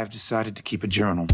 I've decided to keep a journal.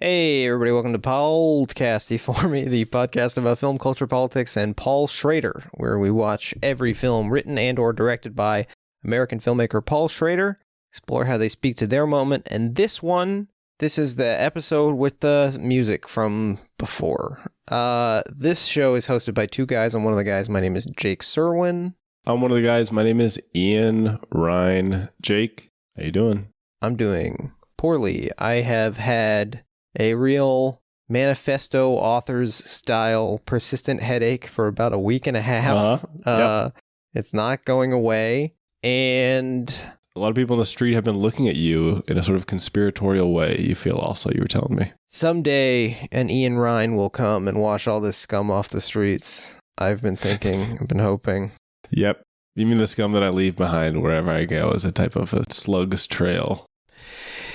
Hey, everybody, welcome to Pod Casty For Me, the podcast about film, culture, politics, and Paul Schrader, where we watch every film written and or directed by American filmmaker Paul Schrader, explore how they speak to their moment, and this is the episode with the music from before. This show is hosted by two guys. I'm one of the guys. My name is Jake Serwin. I'm one of the guys. My name is Ian Ryan. Jake, how you doing? I'm doing poorly. I have had a real manifesto author's style persistent headache for about a week and a half. Yep. It's not going away. And A lot of people on the street have been looking at you in a sort of conspiratorial way, you feel also, you were telling me. someday an Ian Ryan will come and wash all this scum off the streets. I've been thinking, I've been hoping. Yep. You mean the scum that I leave behind wherever I go as a type of a slug's trail?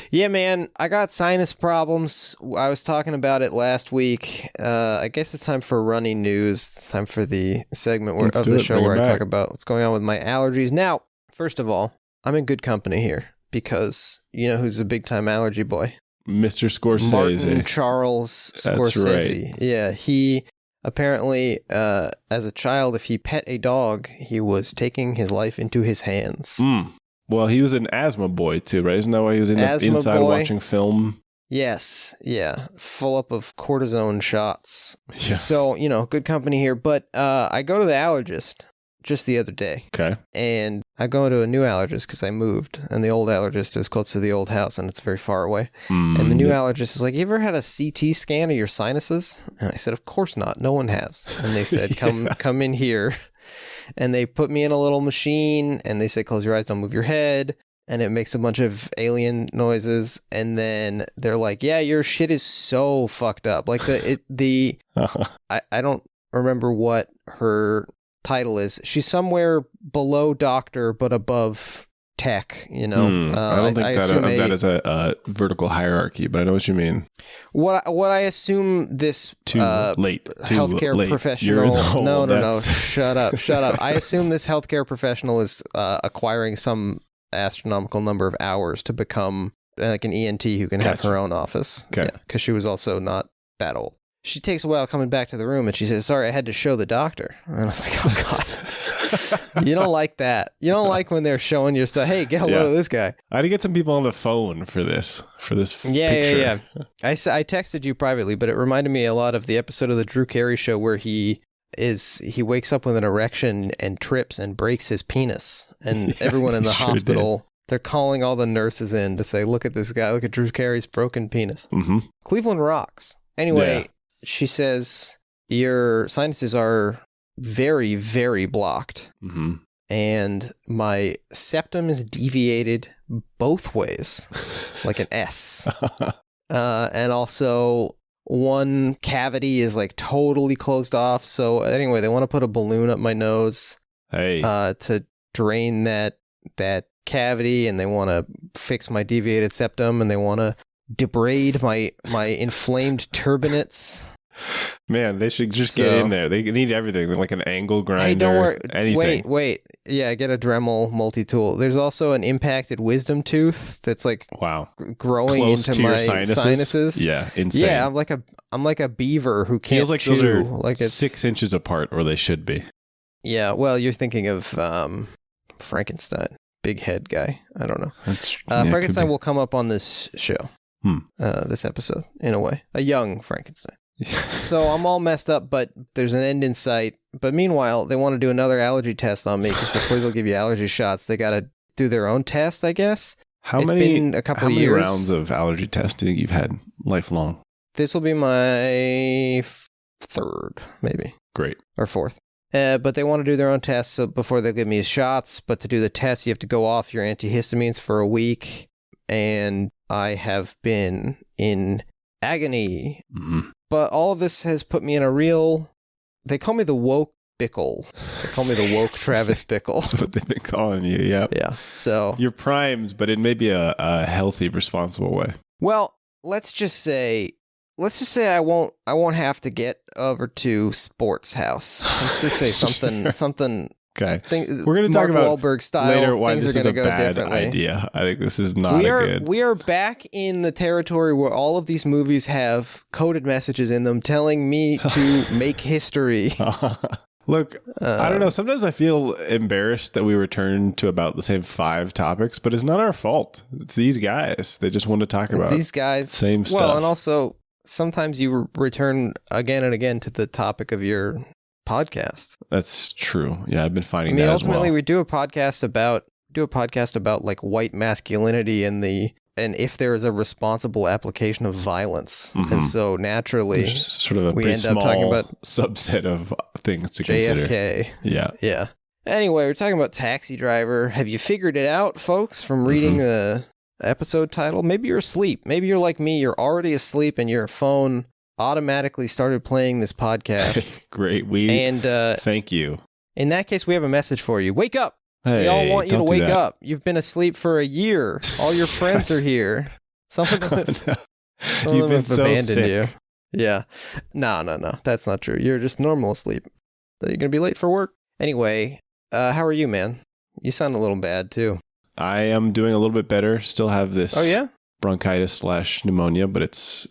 Yeah, man, I got sinus problems. I was talking about it last week. I guess it's time for running news. It's time for the segment of the show where I talk about what's going on with my allergies. Now, first of all, I'm in good company here because you know who's a big-time allergy boy? Mr. Scorsese. Martin Charles Scorsese. That's right. Yeah, he apparently, as a child, if he pet a dog, he was taking his life into his hands. Well, he was an asthma boy too, right? Isn't that why he was inside watching film? Yes, yeah, full up of cortisone shots. Yeah. So, you know, good company here. But I go to the allergist just the other day. Okay. And I go to a new allergist because I moved, and the old allergist is close to the old house, and it's very far away. And the new allergist is like, you ever had a CT scan of your sinuses? And I said, of course not. No one has. And they said, come in here. And they put me in a little machine, and they say, close your eyes, don't move your head. And it makes a bunch of alien noises. And then they're like, yeah, your shit is so fucked up. Like, I don't remember what her title is. She's somewhere below doctor, but above tech, you know. I don't think that is a vertical hierarchy, but I know what you mean. What I assume this healthcare professional. No, shut up. I assume this healthcare professional is acquiring some astronomical number of hours to become like an ENT who can have her own office. Okay, because she was also not that old. She takes a while coming back to the room, and she says, sorry, I had to show the doctor. And I was like, oh, God. You don't like that. You don't like when they're showing your stuff. Hey, get a load of this guy. I had to get some people on the phone for this picture. Yeah. I texted you privately, but it reminded me a lot of the episode of the Drew Carey show where he wakes up with an erection and trips and breaks his penis. And everyone in the hospital, they're calling all the nurses in to say, look at this guy. Look at Drew Carey's broken penis. Mm-hmm. Cleveland rocks. Anyway, she says, your sinuses are very, very blocked. Mm-hmm. And my septum is deviated both ways, like an S. And also, one cavity is like totally closed off. So anyway, they want to put a balloon up my nose to drain that cavity, and they want to fix my deviated septum, and they want to debride my inflamed turbinates. Man, they should just get in there. They need everything, like an angle grinder. Hey, don't worry. Anything. Wait. Yeah, get a Dremel multi-tool. There's also an impacted wisdom tooth that's like growing close into my sinuses. Yeah, insane. Yeah, I'm like a beaver who can't feels like chew. Those are like it's 6 inches apart, or they should be. Yeah, well, you're thinking of Frankenstein, big head guy. I don't know. Frankenstein will come up on this show, this episode, in a way. A young Frankenstein. So I'm all messed up, but there's an end in sight. But meanwhile, they want to do another allergy test on me because before they'll give you allergy shots, they got to do their own test, I guess. How many rounds of allergy tests do you think you've had lifelong? This will be my third, maybe. Great. Or fourth. But they want to do their own tests so before they give me shots. But to do the test, you have to go off your antihistamines for a week. And I have been in agony. Mm-hmm. But all of this has put me in a real... They call me the woke Bickle. They call me the woke Travis Bickle. That's what they've been calling you, yeah. Yeah, so... You're primed, but in maybe a healthy, responsible way. Well, let's just say I won't have to get over to Sports House. Let's just say something Okay. We're going to talk about Wahlberg style later why things this are is a going to go bad differently. idea. I think this is not good. We are back in the territory where all of these movies have coded messages in them telling me to make history. Look, I don't know. Sometimes I feel embarrassed that we return to about the same 5 topics, but it's not our fault. It's these guys. They just want to talk about these guys. Same stuff. Well, and also sometimes you return again and again to the topic of your podcast. That's true. Yeah, I've been finding that ultimately as well. we do a podcast about like white masculinity and if there is a responsible application of violence. Mm-hmm. And so naturally There's sort of a we pretty end small up talking about subset of things to JFK. consider. Yeah. Yeah. Anyway, we're talking about Taxi Driver. Have you figured it out, folks, from reading the episode title? Maybe you're asleep. Maybe you're like me. You're already asleep and your phone automatically started playing this podcast. Great. Thank you. In that case, we have a message for you. Wake up. Hey, we all want you to don't do wake that. up. You've been asleep for a year. All your friends are here. Some of them You've been have so abandoned sick. you. Yeah. No. That's not true. You're just normal asleep. So you're going to be late for work. Anyway, how are you, man? You sound a little bad, too. I am doing a little bit better. Still have this Oh, yeah? bronchitis/pneumonia, but it's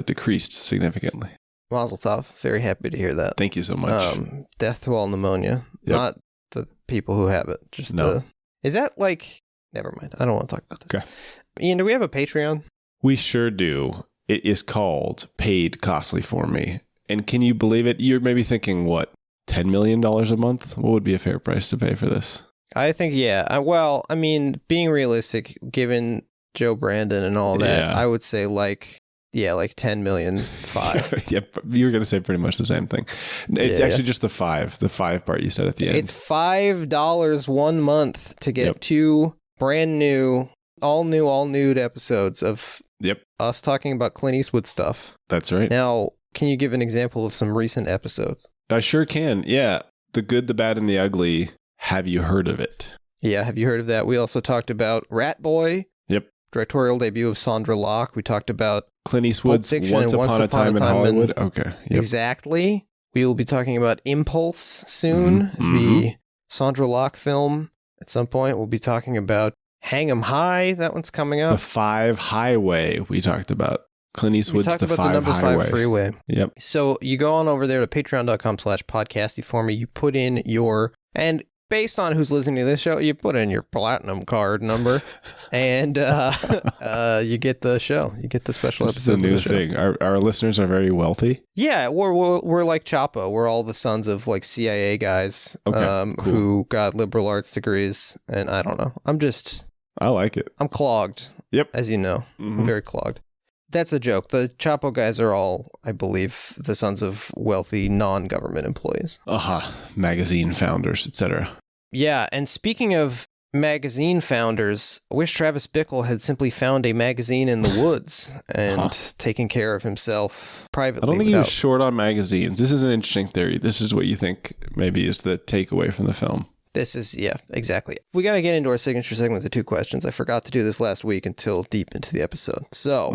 decreased significantly. Mazel tov. Very happy to hear that. Thank you so much. Death to all pneumonia. Yep. Not the people who have it. Just No. Is that like... Never mind. I don't want to talk about this. Okay. Ian, do we have a Patreon? We sure do. It is called Paid Costly For Me. And can you believe it? You're maybe thinking, what, $10 million a month? What would be a fair price to pay for this? I think, yeah. Well, I mean, being realistic, given Joe Brandon and all that, Yeah. I would say like 10 million, 5. Yep, you were going to say pretty much the same thing. It's Yeah, actually just the 5 part you said at the end. It's $5 1 month to get Yep. 2 brand new, all nude episodes of Yep, us talking about Clint Eastwood stuff. that's right. Now, can you give an example of some recent episodes? I sure can. Yeah. The Good, the Bad, and the Ugly. Have you heard of it? Yeah, have you heard of that? We also talked about Rat Boy. Yep. Directorial debut of Sandra Locke. We talked about Clint Eastwood's Fiction Once and Upon a Time in Hollywood. Okay. Yep. Exactly. We will be talking about Impulse soon, Mhm, the Sandra Locke film. At some point, we'll be talking about Hang 'em High. That one's coming The up. 5 Highway we talked about. Clint We Eastwood's talked The about 5 the number Highway. 5 freeway. Yep. So you go on over there to patreon.com/podcasty for me. You put in and based on who's listening to this show, you put in your platinum card number and you get the show. You get the special This is a episodes of new the show. thing. Our listeners are very wealthy. Yeah, we're like Chapo. We're all the sons of like CIA guys Okay, cool. who got liberal arts degrees. And I don't know. I like it. I'm clogged. Yep. As you know, I'm Mhm. very clogged. That's a joke. The Chapo guys are all, I believe, the sons of wealthy non-government employees. Magazine founders, etc. Yeah, and speaking of magazine founders, I wish Travis Bickle had simply found a magazine in the woods and taken care of himself privately. I don't think he without... was short on magazines. This is an interesting theory. This is what you think maybe is the takeaway from the film. This is, yeah, exactly. We got to get into our signature segment with the 2 questions. I forgot to do this last week until deep into the episode. So,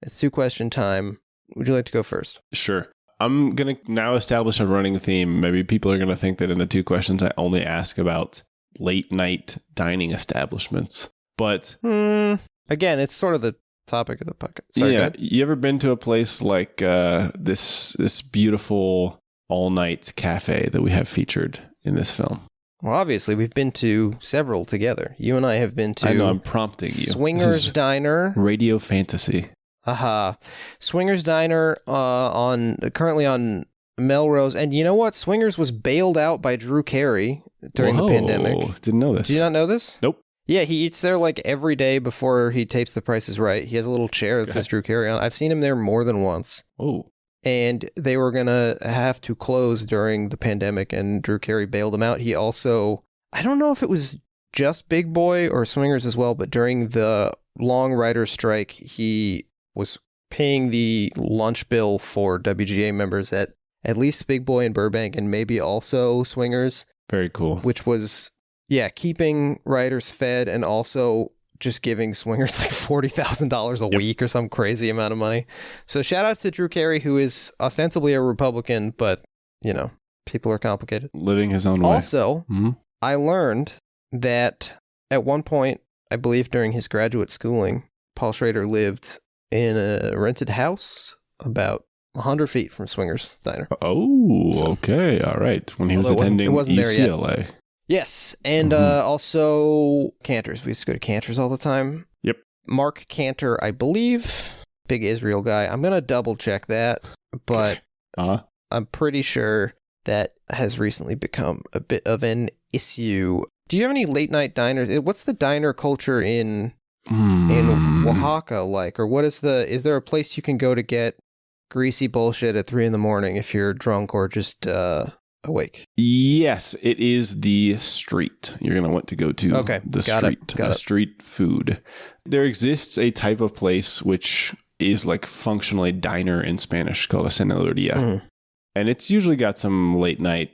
It's 2-question time. Would you like to go first? Sure. I'm going to now establish a running theme. Maybe people are going to think that in the 2 questions, I only ask about late night dining establishments. But Again, it's sort of the topic of the podcast. Sorry, go ahead. You ever been to a place like this beautiful all-night cafe that we have featured in this film? Well, obviously, we've been to several together. You and I have been to I know, I'm prompting you. Swingers This is Diner. radio fantasy. Aha. Swingers Diner currently on Melrose. And you know what? Swingers was bailed out by Drew Carey during the pandemic. Didn't know this. Do you not know this? Nope. Yeah, he eats there like every day before he tapes The Price is Right. He has a little chair that says Drew Carey on. I've seen him there more than once. Oh. And they were going to have to close during the pandemic, and Drew Carey bailed him out. He also, I don't know if it was just Big Boy or Swingers as well, but during the long writer's strike, he was paying the lunch bill for WGA members at least Big Boy and Burbank, and maybe also Swingers. Very cool. Which was, yeah, keeping writers fed and also just giving Swingers like $40,000 a week or some crazy amount of money. So shout out to Drew Carey, who is ostensibly a Republican, but, you know, People are complicated. Living his own way. Also, I learned that at one point, I believe during his graduate schooling, Paul Schrader lived in a rented house about 100 feet from Swinger's Diner. Oh, okay. All right. When he was attending UCLA. Yes. And also Cantor's. We used to go to Cantor's all the time. Yep. Mark Cantor, I believe. Big Israel guy. I'm going to double check that. But I'm pretty sure that has recently become a bit of an issue. Do you have any late night diners? What's the diner culture in Oaxaca like? Or is there a place you can go to get greasy bullshit at 3 a.m. if you're drunk or just awake? Yes, it is the street. You're going to want to go to the street. Street food. There exists a type of place which is like functionally diner in Spanish called a cenaduría. And it's usually got some late night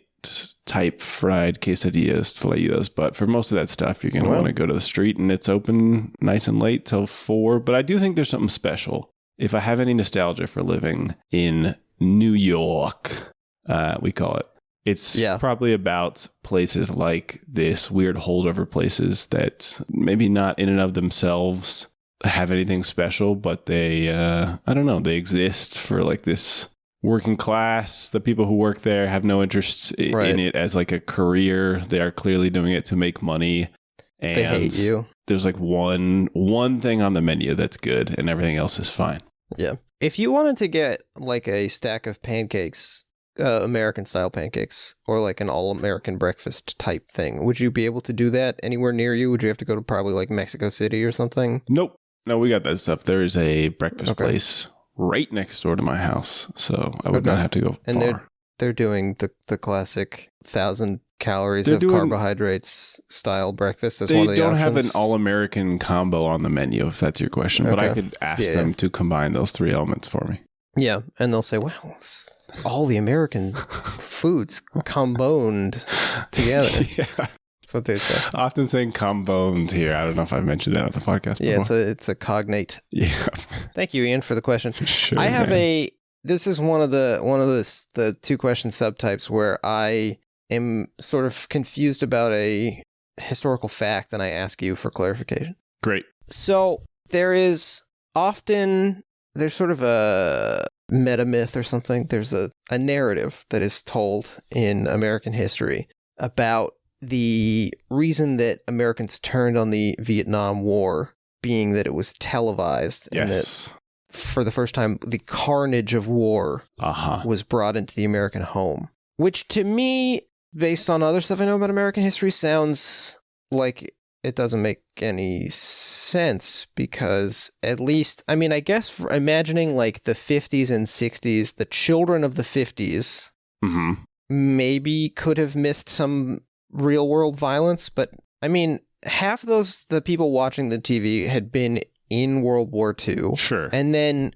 type fried quesadillas, tlayudas, but for most of that stuff, you're going to want to go to the street, and it's open nice and late till 4. But I do think there's something special. If I have any nostalgia for living in New York, we call it, it's probably about places like this, weird holdover places that maybe not in and of themselves have anything special, but they, I don't know, they exist for like this working class. The people who work there have no interest in it as like a career. They are clearly doing it to make money. And they hate you. There's like one thing on the menu that's good and everything else is fine. Yeah. If you wanted to get like a stack of pancakes, American style pancakes, or like an all-American breakfast type thing, would you be able to do that anywhere near you? Would you have to go to probably like Mexico City or something? Nope. No, we got that stuff. There is a breakfast place right next door to my house, so I would not have to go far. They're doing the classic 1,000 calories of carbohydrates style breakfast as one of the options. They don't have an all-American combo on the menu, if that's your question, but I could ask them to combine those 3 elements for me. Yeah, and they'll say, wow, it's all the American foods combined together. Yeah. That's what they'd say. Often saying comboned here. I don't know if I mentioned that on the podcast before. Yeah, it's a cognate. Yeah. Thank you, Ian, for the question. Sure, I have this is one of the 2 question subtypes where I am sort of confused about a historical fact and I ask you for clarification. Great. So there's sort of a meta myth or something. There's a narrative that is told in American history about the reason that Americans turned on the Vietnam War being that it was televised. Yes. And that for the first time, the carnage of war was brought into the American home. Which to me, based on other stuff I know about American history, sounds like it doesn't make any sense because at least, I mean, I guess for imagining like the 50s and 60s, the children of the 50s maybe could have missed some real world violence, but I mean, half of the people watching the TV had been in World War II. Sure. And then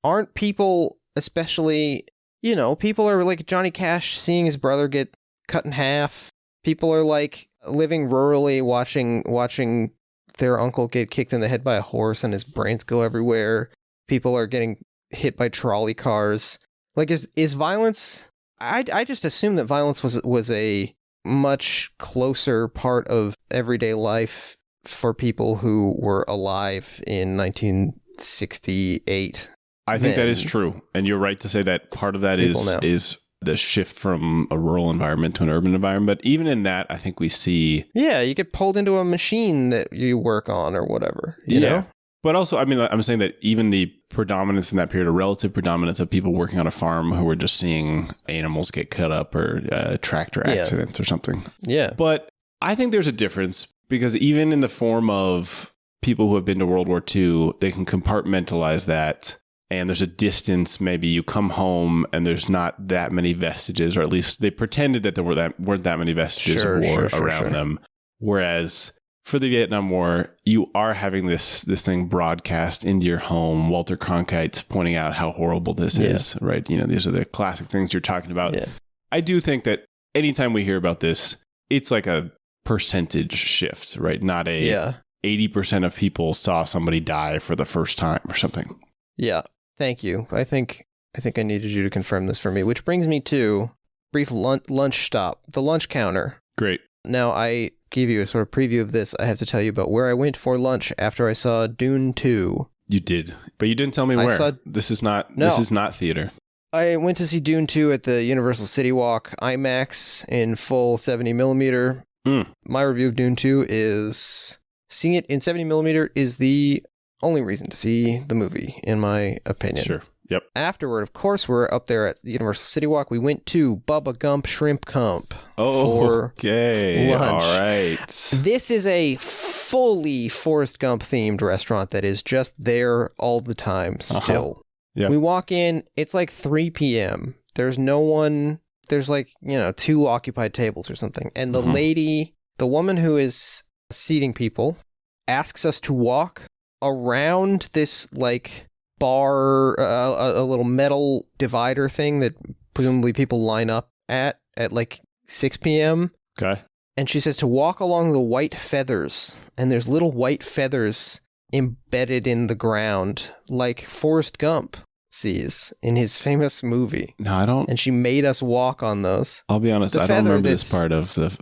aren't people, especially, people are like Johnny Cash seeing his brother get cut in half. People are like living rurally watching their uncle get kicked in the head by a horse and his brains go everywhere. People are getting hit by trolley cars. Like is violence, I just assume that violence was a much closer part of everyday life for people who were alive in 1968. I think that is true. And you're right to say that part of that is the shift from a rural environment to an urban environment. But even in that, I think we see... Yeah, you get pulled into a machine that you work on or whatever, you know? But also, I mean, I'm saying that even the predominance in that period, a relative predominance of people working on a farm who were just seeing animals get cut up or tractor accidents or something. Yeah. But I think there's a difference because even in the form of people who have been to World War II, they can compartmentalize that. And there's a distance. Maybe you come home and there's not that many vestiges, or at least they pretended that there weren't that many vestiges of war around them. Whereas for the Vietnam War, you are having this thing broadcast into your home. Walter Cronkite's pointing out how horrible this is, right? These are the classic things you're talking about. Yeah. I do think that anytime we hear about this, it's like a percentage shift, right? Not 80% of people saw somebody die for the first time or something. Yeah. Thank you. I think I needed you to confirm this for me, which brings me to brief lunch stop, the lunch counter. Great. Now, I give you a sort of preview of this. I have to tell you about where I went for lunch after I saw Dune 2. You did, but you didn't tell me where. This is not theater. I went to see Dune 2 at the Universal City Walk IMAX in full 70 millimeter. My review of Dune 2 is seeing it in 70 millimeter is the only reason to see the movie, in my opinion. Sure. Yep. Afterward, of course, we're up there at the Universal City Walk. We went to Bubba Gump Shrimp Camp for lunch. All right. This is a fully Forrest Gump themed restaurant that is just there all the time still. Yep. We walk in, it's like 3 p.m. There's no one, there's like, 2 occupied tables or something. And the lady, the woman who is seating people, asks us to walk around this like bar, a little metal divider thing that presumably people line up at like 6 p.m. Okay. And she says to walk along the white feathers. And there's little white feathers embedded in the ground like Forrest Gump sees in his famous movie. No, I don't. And she made us walk on those. I'll be honest, I don't remember this part of the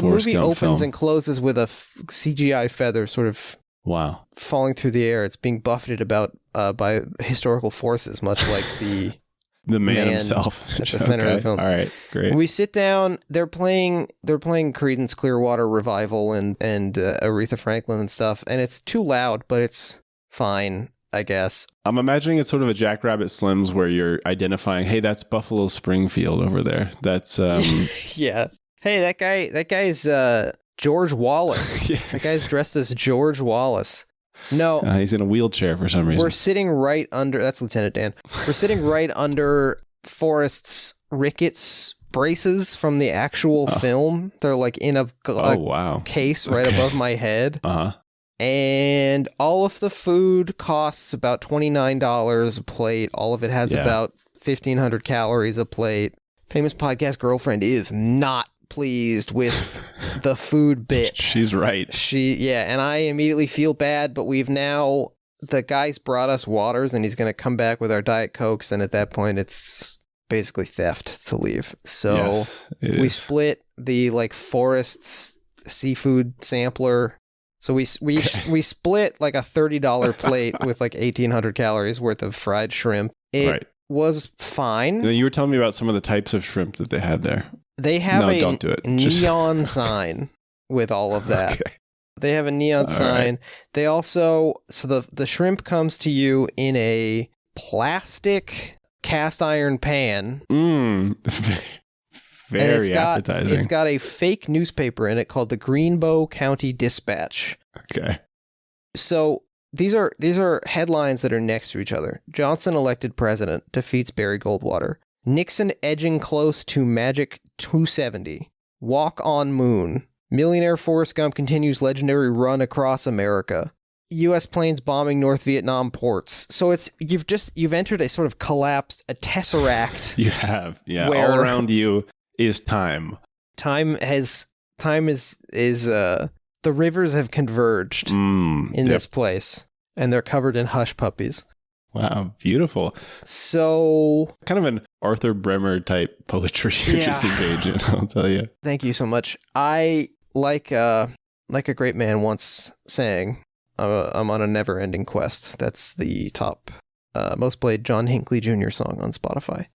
movie Gump opens film. and closes with a CGI feather sort of falling through the air. It's being buffeted about by historical forces, much like the man himself at the center of the film. All right, great. We sit down. They're playing Creedence Clearwater Revival and Aretha Franklin and stuff, and it's too loud, but it's fine, I guess. I'm imagining it's sort of a Jackrabbit Slims where you're identifying, hey, that's Buffalo Springfield over there. That's yeah. Hey, that guy's George Wallace. Yes. That guy's dressed as George Wallace. No. He's in a wheelchair for some reason. We're sitting right under, that's Lieutenant Dan. We're sitting right under Forrest's rickets braces from the actual film. They're like in a case right above my head. And all of the food costs about $29 a plate. All of it has about 1,500 calories a plate. Famous podcast girlfriend is not pleased with the food bit. She's right. And I immediately feel bad, but the guy's brought us waters and he's going to come back with our Diet Cokes, and at that point it's basically theft to leave. So we split the like Forest's seafood sampler. So we split like a $30 plate with like 1,800 calories worth of fried shrimp. It was fine. You were telling me about some of the types of shrimp that they had there. They have don't do it. Neon sign with all of that. Okay. They have a neon sign. Right. They also, so the shrimp comes to you in a plastic cast iron pan. Very appetizing. It's got a fake newspaper in it called the Greenbow County Dispatch. Okay. So these are headlines that are next to each other. Johnson elected president, defeats Barry Goldwater. Nixon edging close to magic 270. Walk on moon. Millionaire Forrest Gump continues legendary run across America. U.S. planes bombing North Vietnam ports. So you've entered a sort of collapsed, a tesseract. You have, yeah. All around you is time. The rivers have converged in this place, and they're covered in hush puppies. Wow, beautiful. So kind of an Arthur Bremer type poetry you're just engaged in, I'll tell you. Thank you so much. I like a great man once sang, I'm on a never-ending quest. That's the top most played John Hinckley Jr. song on Spotify.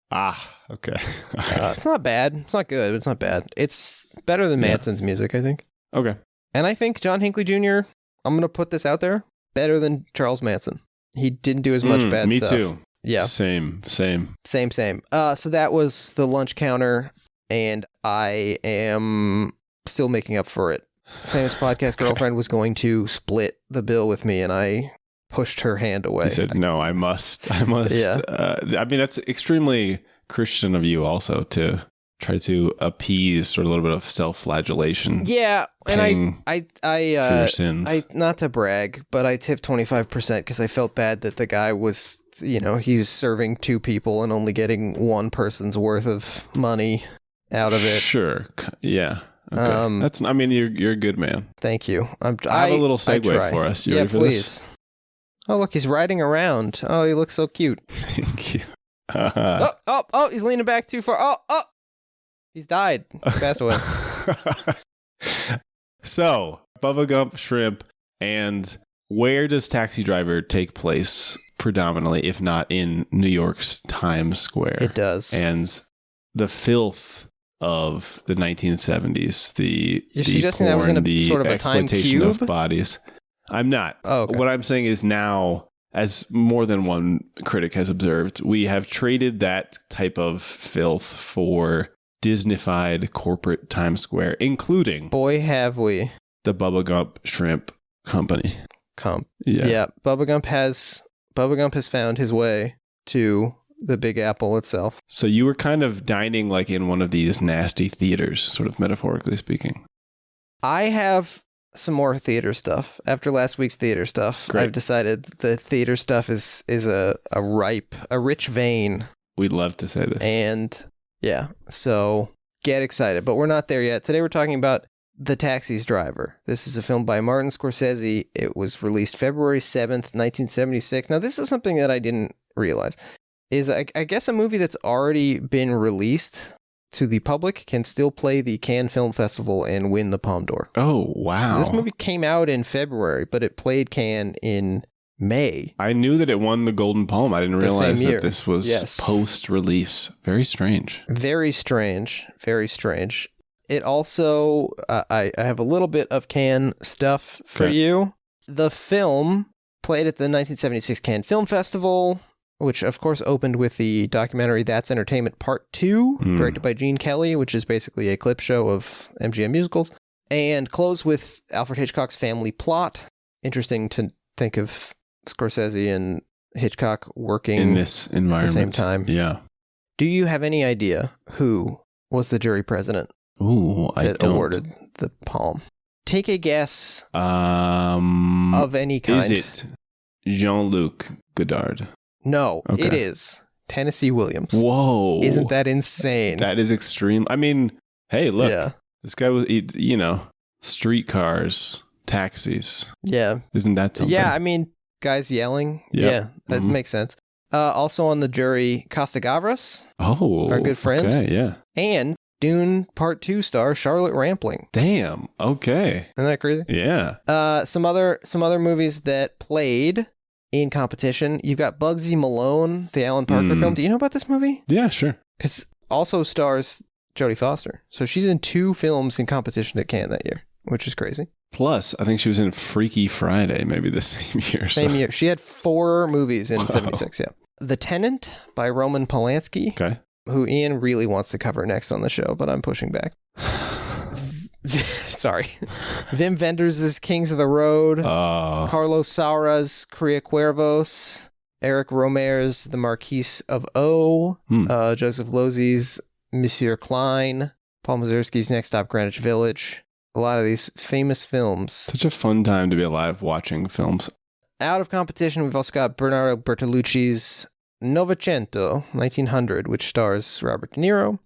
Okay. It's not bad. It's not good, but it's not bad. It's better than Manson's music, I think. Okay. And I think John Hinckley Jr., I'm going to put this out there, better than Charles Manson. He didn't do as much bad stuff. Me too. Yeah. Same. So that was the lunch counter, and I am still making up for it. Famous podcast girlfriend was going to split the bill with me, and I pushed her hand away. He said, no, I must. Yeah. I mean, that's extremely Christian of you also to try to appease sort of a little bit of self-flagellation. Yeah, and I for your sins. Not to brag, but I tipped 25% because I felt bad that the guy was, he was serving 2 people and only getting 1 person's worth of money out of it. Sure. Yeah. Okay. You're a good man. Thank you. I have a little segue for us. You ready for please. This? Oh, look, he's riding around. Oh, he looks so cute. Thank you. Oh, he's leaning back too far. Oh. He's died. He passed away. So, Bubba Gump, Shrimp, and where does Taxi Driver take place predominantly, if not in New York's Times Square? It does. And the filth of the 1970s, You're suggesting that was in a sort of a time exploitation cube? of bodies. I'm not. Oh, okay. What I'm saying is now, as more than one critic has observed, we have traded that type of filth for Disneyfied corporate Times Square, including, boy, have we, the Bubba Gump Shrimp Company. Yeah. Bubba Gump has found his way to the Big Apple itself. So you were kind of dining like in one of these nasty theaters, sort of metaphorically speaking. I have some more theater stuff. After last week's theater stuff, Great. I've decided the theater stuff is a rich vein. We'd love to say this. And yeah, so get excited. But we're not there yet. Today we're talking about The Taxi's Driver. This is a film by Martin Scorsese. It was released February 7th, 1976. Now, this is something that I didn't realize. Is I guess a movie that's already been released to the public can still play the Cannes Film Festival and win the Palme d'Or. Oh, wow. This movie came out in February, but it played Cannes in May. I knew that it won the Golden Palm. I didn't realize that this was post-release. Very strange. Very strange. Very strange. It also, I have a little bit of Cannes stuff for you. The film played at the 1976 Cannes Film Festival, which of course opened with the documentary That's Entertainment Part 2, directed by Gene Kelly, which is basically a clip show of MGM musicals, and closed with Alfred Hitchcock's Family Plot. Interesting to think of Scorsese and Hitchcock working in this environment at the same time. Yeah. Do you have any idea who was the jury president that awarded the Palme? Take a guess of any kind. Is it Jean-Luc Godard? No, it is Tennessee Williams. Whoa. Isn't that insane? That is extreme. I mean, hey, look. This guy was, streetcars, taxis. Yeah. Isn't that something? Yeah, I mean, guys yelling. Yep. Yeah, that makes sense. Also on the jury, Costa Gavras. Oh. Our good friend. Okay, yeah. And Dune Part 2 star Charlotte Rampling. Damn. Okay. Isn't that crazy? Yeah. Some other movies that played in competition. You've got Bugsy Malone, the Alan Parker film. Do you know about this movie? Yeah, sure. Because also stars Jodie Foster. So she's in 2 films in competition at Cannes that year, which is crazy. Plus, I think she was in Freaky Friday maybe the same year. Same year. She had 4 movies in 76, yeah. The Tenant by Roman Polanski. Okay. Who Ian really wants to cover next on the show, but I'm pushing back. Sorry. Wim Wenders' Kings of the Road. Carlos Saura's Cria Cuervos. Eric Romer's The Marquise of O. Joseph Losey's Monsieur Klein. Paul Mazursky's Next Stop Greenwich Village. A lot of these famous films. Such a fun time to be alive watching films. Out of competition, we've also got Bernardo Bertolucci's Novecento, 1900, which stars Robert De Niro.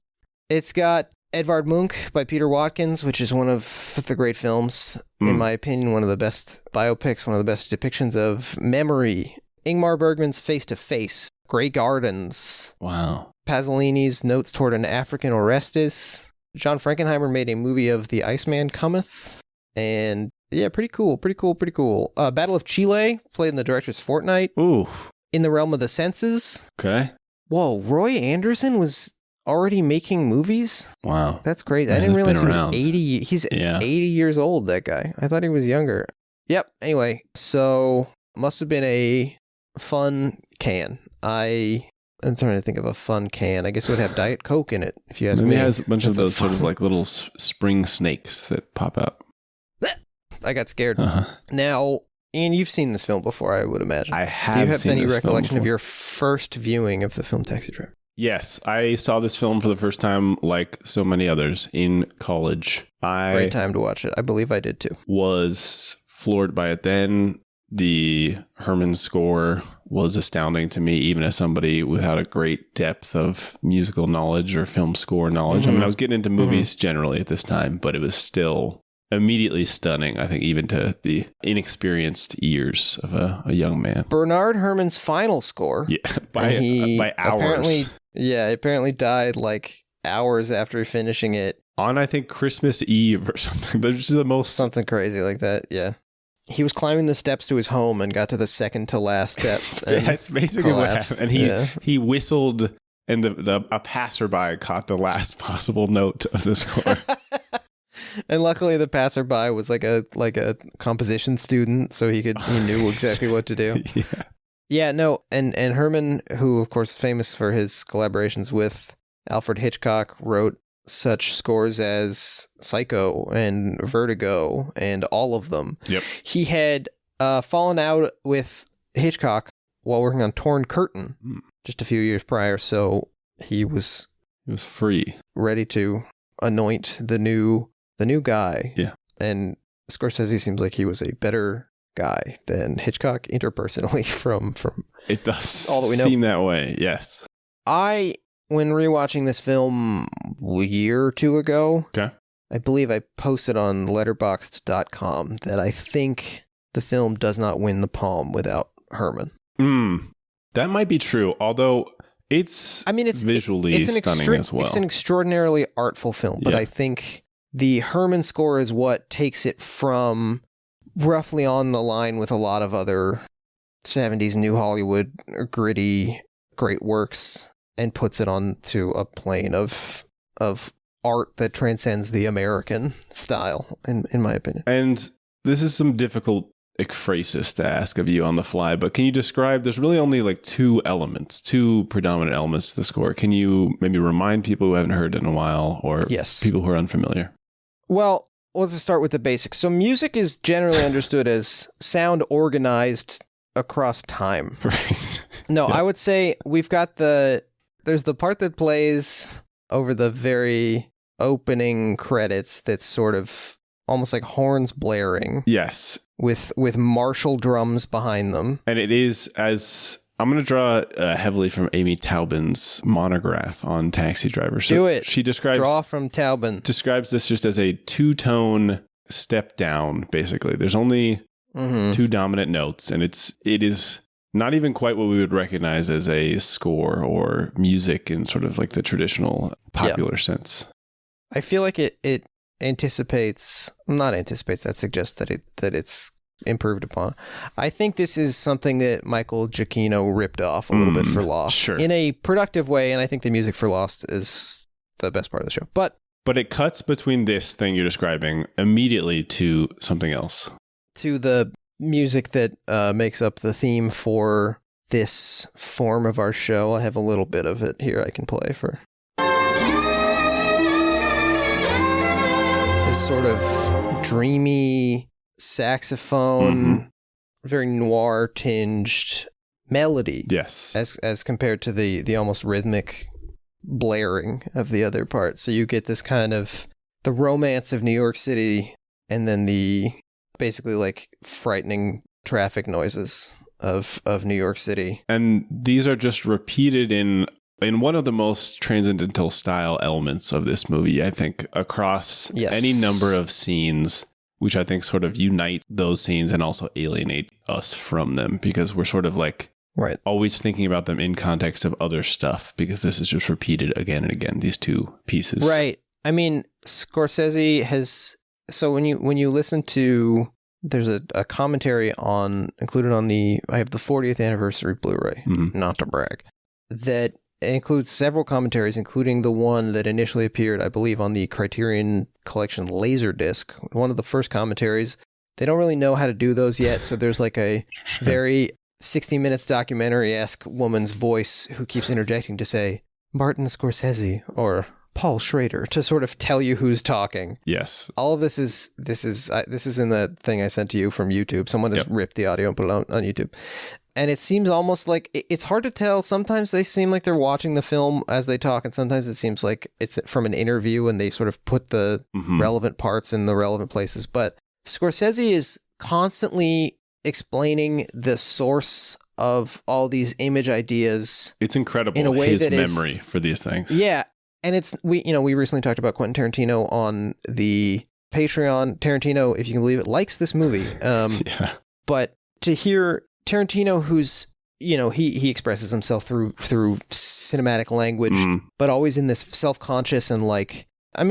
It's got Edvard Munch by Peter Watkins, which is one of the great films, in my opinion, one of the best biopics, one of the best depictions of memory. Ingmar Bergman's Face to Face, Grey Gardens. Wow. Pasolini's Notes Toward an African Orestes. John Frankenheimer made a movie of The Iceman Cometh. And yeah, pretty cool. Battle of Chile, played in the director's Fortnight. Ooh. In the Realm of the Senses. Okay. Whoa, Roy Anderson was already making movies? Wow. That's crazy. I didn't realize he was 80. He's 80 years old, that guy. I thought he was younger. Yep. Anyway, so must have been a fun can. I'm trying to think of a fun can. I guess it would have Diet Coke in it, if you ask me. It has a bunch of those sort of like little spring snakes that pop out. I got scared. Now, Ian, you've seen this film before, I would imagine. I have. Do you have any recollection of your first viewing of the film Taxi Driver? Yes, I saw this film for the first time, like so many others, in college. Great time to watch it. I believe I did too. Was floored by it then. The Herman score was astounding to me, even as somebody without a great depth of musical knowledge or film score knowledge. I mean, I was getting into movies generally at this time, but it was still immediately stunning, I think, even to the inexperienced ears of a young man. Bernard Herrmann's final score. Yeah, by hours. Apparently died like hours after finishing it. On, I think, Christmas Eve or something. There's the most... Something crazy like that, yeah. He was climbing the steps to his home and got to the second to last steps. That's basically collapsed. What happened. And he whistled, and a passerby caught the last possible note of the score. And luckily, the passerby was like a composition student, so he knew exactly what to do. Yeah, no, and Herman, who of course is famous for his collaborations with Alfred Hitchcock, wrote such scores as Psycho and Vertigo and all of them. Yep. He had fallen out with Hitchcock while working on Torn Curtain just a few years prior, so he was free, ready to anoint the new guy. Yeah. And Scorsese seems like he was a better guy than Hitchcock interpersonally from it does all that we know. Seem that way. Yes. When rewatching this film a year or two ago, okay, I believe I posted on letterboxd.com that I think the film does not win the Palm without Herman. That might be true, although it's visually stunning as well. It's an extraordinarily artful film, but I think the Herman score is what takes it from roughly on the line with a lot of other 70s New Hollywood gritty great works and puts it onto a plane of art that transcends the American style, in my opinion. And this is some difficult ekphrasis to ask of you on the fly, but can you describe, there's really only like two predominant elements to the score. Can you maybe remind people who haven't heard it in a while, or people who are unfamiliar? Well, let's just start with the basics. So music is generally understood as sound organized across time. Right. No, I would say we've got there's the part that plays over the very opening credits that's sort of almost like horns blaring. Yes. With martial drums behind them. And it is, as I'm going to draw heavily from Amy Taubin's monograph on Taxi Driver. So do it. She draw from Taubin. Describes this just as a two-tone step down, basically. There's only two dominant notes, and it is not even quite what we would recognize as a score or music in sort of like the traditional popular sense. I feel like it that suggests that it's improved upon. I think this is something that Michael Giacchino ripped off a little bit for Lost in a productive way, and I think the music for Lost is the best part of the show. But it cuts between this thing you're describing immediately to something else. To the music that makes up the theme for this form of our show. I have a little bit of it here I can play for. This sort of dreamy saxophone, very noir tinged melody. Yes. As compared to the almost rhythmic blaring of the other part. So you get this kind of the romance of New York City and then the basically like frightening traffic noises of New York City. And these are just repeated in one of the most transcendental style elements of this movie, I think, across any number of scenes, which I think sort of unite those scenes and also alienate us from them, because we're sort of like always thinking about them in context of other stuff, because this is just repeated again and again, these two pieces. Right. I mean, Scorsese has... So when you listen to... There's a commentary included on I have the 40th anniversary Blu-ray, not to brag, that includes several commentaries, including the one that initially appeared, I believe, on the Criterion Collection Laserdisc. One of the first commentaries. They don't really know how to do those yet, so there's like a very 60 Minutes documentary-esque woman's voice who keeps interjecting to say, Martin Scorsese, or Paul Schrader, to sort of tell you who's talking. Yes. All of this is in the thing I sent to you from YouTube. Someone has ripped the audio and put it on YouTube. And it seems almost like it's hard to tell. Sometimes they seem like they're watching the film as they talk, and sometimes it seems like it's from an interview and they sort of put the relevant parts in the relevant places. But Scorsese is constantly explaining the source of all these image ideas. It's incredible in a way his memory for these things. Yeah. And we recently talked about Quentin Tarantino on the Patreon. Tarantino, if you can believe it, likes this movie. But to hear Tarantino, who's he expresses himself through cinematic language, but always in this self-conscious and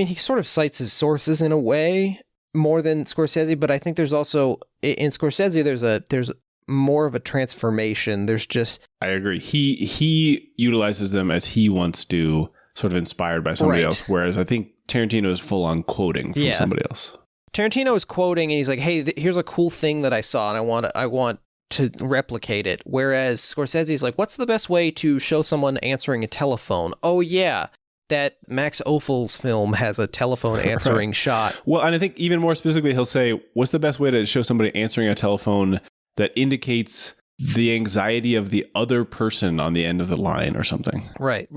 he sort of cites his sources in a way more than Scorsese, but I think there's also in Scorsese there's more of a transformation. There's just I agree. He utilizes them as he wants to, sort of inspired by somebody else, whereas I think Tarantino is full on quoting from somebody else. Tarantino is quoting and he's like, "Hey, here's a cool thing that I saw and I want to replicate it." Whereas Scorsese is like, "What's the best way to show someone answering a telephone?" Oh yeah, that Max Ophuls film has a telephone answering shot. Well, and I think even more specifically, he'll say, "What's the best way to show somebody answering a telephone that indicates the anxiety of the other person on the end of the line or something?" Right.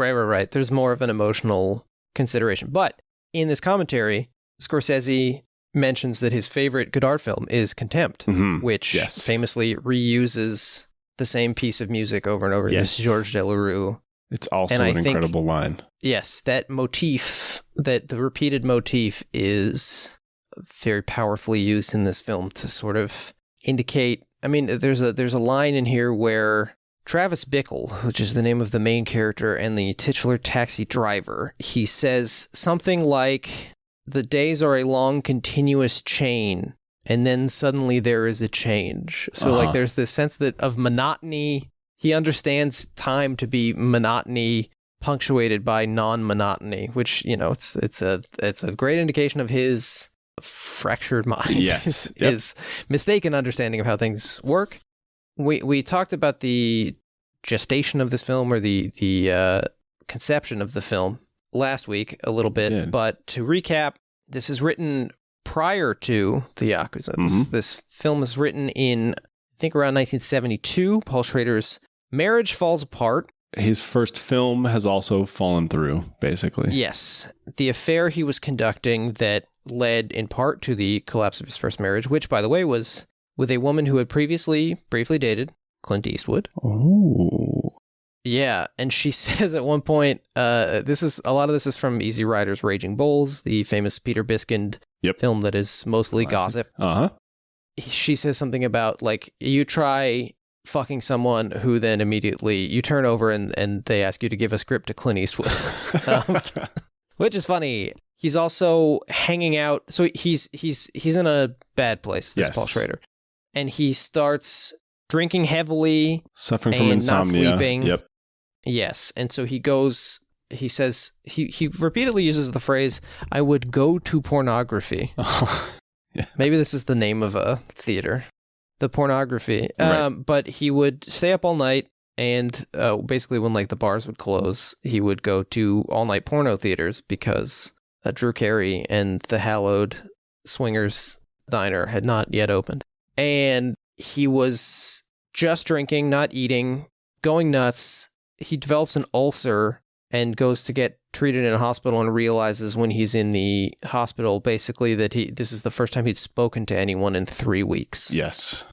There's more of an emotional consideration. But in this commentary, Scorsese mentions that his favorite Godard film is Contempt, which famously reuses the same piece of music over and over. Yes. This Georges Delerue. It's also an incredible line. Yes, that motif, the repeated motif is very powerfully used in this film to sort of indicate. I mean, there's a line in here where Travis Bickle, which is the name of the main character and the titular taxi driver, he says something like, "The days are a long continuous chain, and then suddenly there is a change." So there's this sense of monotony. He understands time to be monotony punctuated by non-monotony, which, it's a great indication of his fractured mind. Yes. His mistaken understanding of how things work. We talked about the gestation of this film, or the conception of the film, last week a little bit, but to recap, this is written prior to the Yakuza. This film is written in, I think, around 1972. Paul Schrader's marriage falls apart. His first film has also fallen through, basically. Yes. The affair he was conducting that led in part to the collapse of his first marriage, which, by the way, was with a woman who had previously briefly dated Clint Eastwood. Oh. Yeah, and she says at one point, a lot of this is from Easy Rider's Raging Bulls, the famous Peter Biskind film that is mostly gossip. She says something about, you try fucking someone who then immediately you turn over and they ask you to give a script to Clint Eastwood, which is funny. He's also hanging out. So he's in a bad place, this Paul Schrader, and he starts drinking heavily, suffering from insomnia, not sleeping. Yes. And so he says, he repeatedly uses the phrase, "I would go to pornography." Maybe this is the name of a theater, the pornography. But he would stay up all night, and basically when the bars would close, he would go to all night porno theaters because Drew Carey and the hallowed Swingers Diner had not yet opened. And he was just drinking, not eating, going nuts. He develops an ulcer and goes to get treated in a hospital and realizes when he's in the hospital, basically, that this is the first time he'd spoken to anyone in 3 weeks. Yes.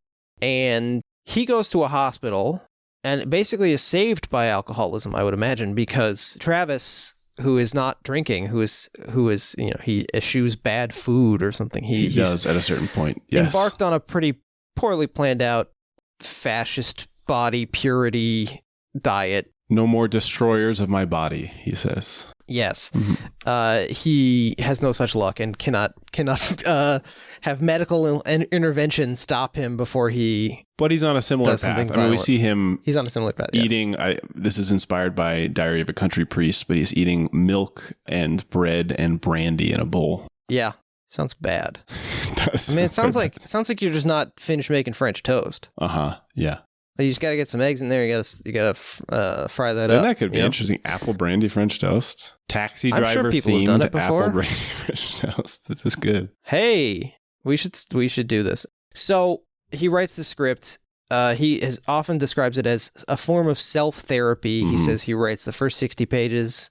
And he goes to a hospital and basically is saved by alcoholism, I would imagine, because Travis, who is not drinking, who is he eschews bad food or something. He does at a certain point. Yes. Embarked on a pretty poorly planned out fascist body purity diet. "No more destroyers of my body," he says. Yes. He has no such luck and cannot have medical intervention stop him before he. But he's on a similar path. I mean, we see him. He's on a similar path. Eating. This is inspired by Diary of a Country Priest, but he's eating milk and bread and brandy in a bowl. Yeah, sounds bad. It does. I mean, it sounds like you're just not finished making French toast. Yeah. You just got to get some eggs in there. You got to fry that then up. That could be interesting. Apple brandy French toast. Taxi driver I'm sure people have done it before. Apple brandy French toast. This is good. Hey, we should do this. So he writes the script. He often describes it as a form of self-therapy. He says he writes the first 60 pages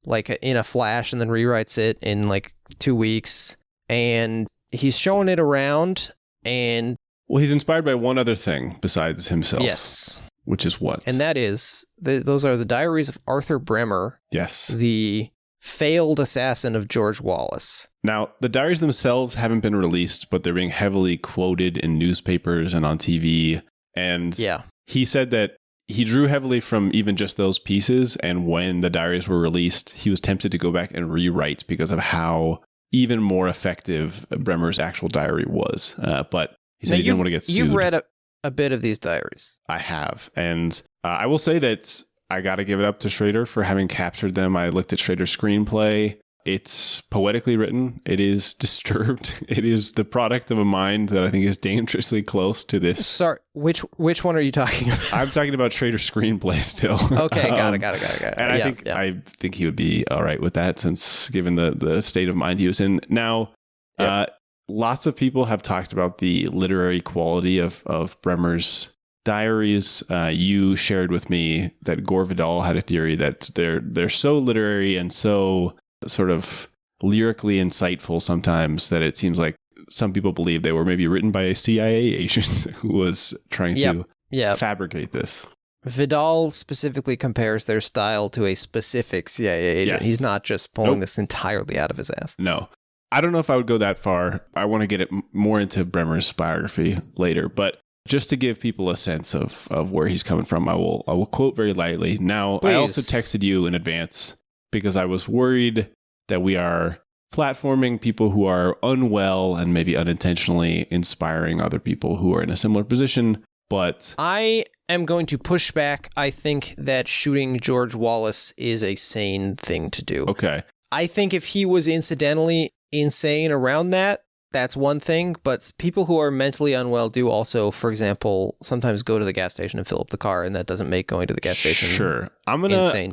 in a flash and then rewrites it in 2 weeks. And he's showing it around and... Well, he's inspired by one other thing besides himself. Yes. Which is what? And that is, those are the diaries of Arthur Bremer. Yes. The failed assassin of George Wallace. Now, the diaries themselves haven't been released, but they're being heavily quoted in newspapers and on TV. And he said that he drew heavily from even just those pieces. And when the diaries were released, he was tempted to go back and rewrite because of how even more effective Bremer's actual diary was. But he said he didn't want to get sued. You've read a bit of these diaries. I have. And I will say that I got to give it up to Schrader for having captured them. I looked at Schrader's screenplay. It's poetically written. It is disturbed. It is the product of a mind that I think is dangerously close to this. Sorry, which one are you talking about? I'm talking about Schrader's screenplay still. Okay, got it. And I think he would be all right with that, since given the state of mind he was in. Now, lots of people have talked about the literary quality of Bremer's diaries. You shared with me that Gore Vidal had a theory that they're so literary and so sort of lyrically insightful sometimes that it seems like some people believe they were maybe written by a CIA agent who was trying to fabricate this. Vidal specifically compares their style to a specific CIA agent. Yes. He's not just pulling this entirely out of his ass. No. I don't know if I would go that far. I want to get it more into Bremer's biography later, but just to give people a sense of where he's coming from, I will quote very lightly. Now, please. I also texted you in advance because I was worried that we are platforming people who are unwell and maybe unintentionally inspiring other people who are in a similar position. But I am going to push back. I think that shooting George Wallace is a sane thing to do. Okay. I think if he was incidentally insane around that, that's one thing, but people who are mentally unwell do also, for example, sometimes go to the gas station and fill up the car, and that doesn't make going to the gas station insane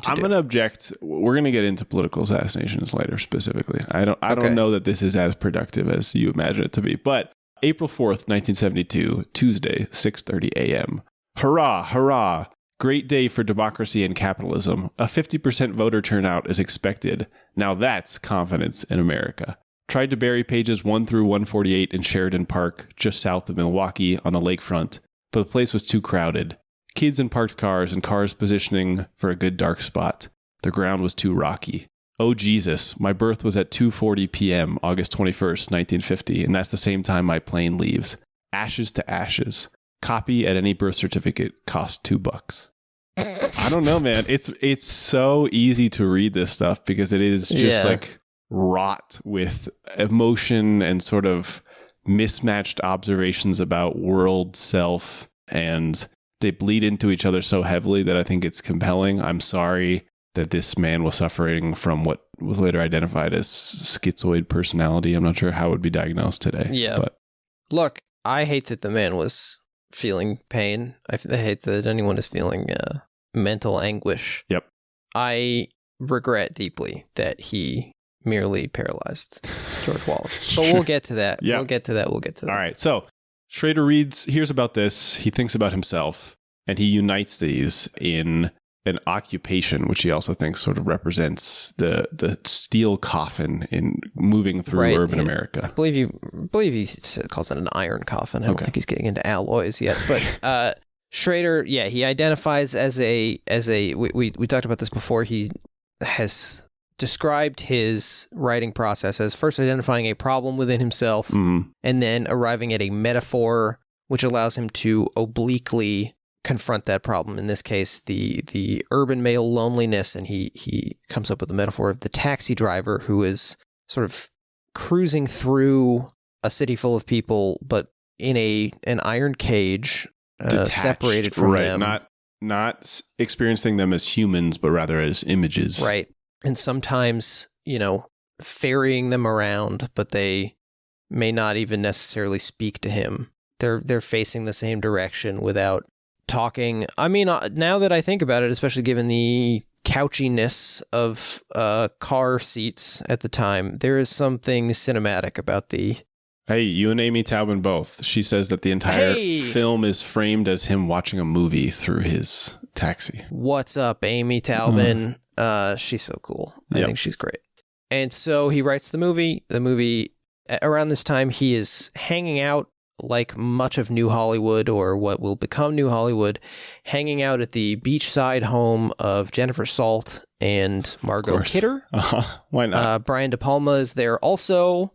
to do. I'm gonna object. We're gonna get into political assassinations later specifically. I don't know that this is as productive as you imagine it to be. But April 4th, 1972, Tuesday, 6:30 a.m. Hurrah, hurrah. Great day for democracy and capitalism. A 50% voter turnout is expected. Now that's confidence in America. Tried to bury pages 1 through 148 in Sheridan Park, just south of Milwaukee on the lakefront, but the place was too crowded. Kids in parked cars and cars positioning for a good dark spot. The ground was too rocky. Oh, Jesus, my birth was at 2:40 p.m., August 21st, 1950, and that's the same time my plane leaves. Ashes to ashes. Copy at any birth certificate cost $2. I don't know, man. It's so easy to read this stuff because it is just like wrought with emotion and sort of mismatched observations about world, self, and they bleed into each other so heavily that I think it's compelling. I'm sorry that this man was suffering from what was later identified as schizoid personality. I'm not sure how it would be diagnosed today. Yeah. But look, I hate that the man was feeling pain. I hate that anyone is feeling mental anguish. Yep. I regret deeply that he merely paralyzed George Wallace. But we'll get to that. Yep. We'll get to that. All right. So Schrader hears about this. He thinks about himself, and he unites these in an occupation, which he also thinks sort of represents the steel coffin in moving through urban America. I believe he calls it an iron coffin. I don't think he's getting into alloys yet. But Schrader, he identifies as a we talked about this before. He has described his writing process as first identifying a problem within himself, and then arriving at a metaphor which allows him to obliquely confront that problem. In this case, the urban male loneliness, and he comes up with the metaphor of the taxi driver who is sort of cruising through a city full of people, but in an iron cage, separated from them. Not experiencing them as humans, but rather as images. Right. And sometimes, ferrying them around, but they may not even necessarily speak to him. They're facing the same direction without talking. I mean, now that I think about it, especially given the couchiness of car seats at the time, there is something cinematic about the... Hey, you and Amy Taubman both. She says that the entire film is framed as him watching a movie through his taxi. What's up, Amy Taubman? She's so cool. I think she's great. And so he writes the movie. The movie, around this time, he is hanging out like much of New Hollywood, or what will become New Hollywood, hanging out at the beachside home of Jennifer Salt and Margot Kidder. Why not? Brian De Palma is there also.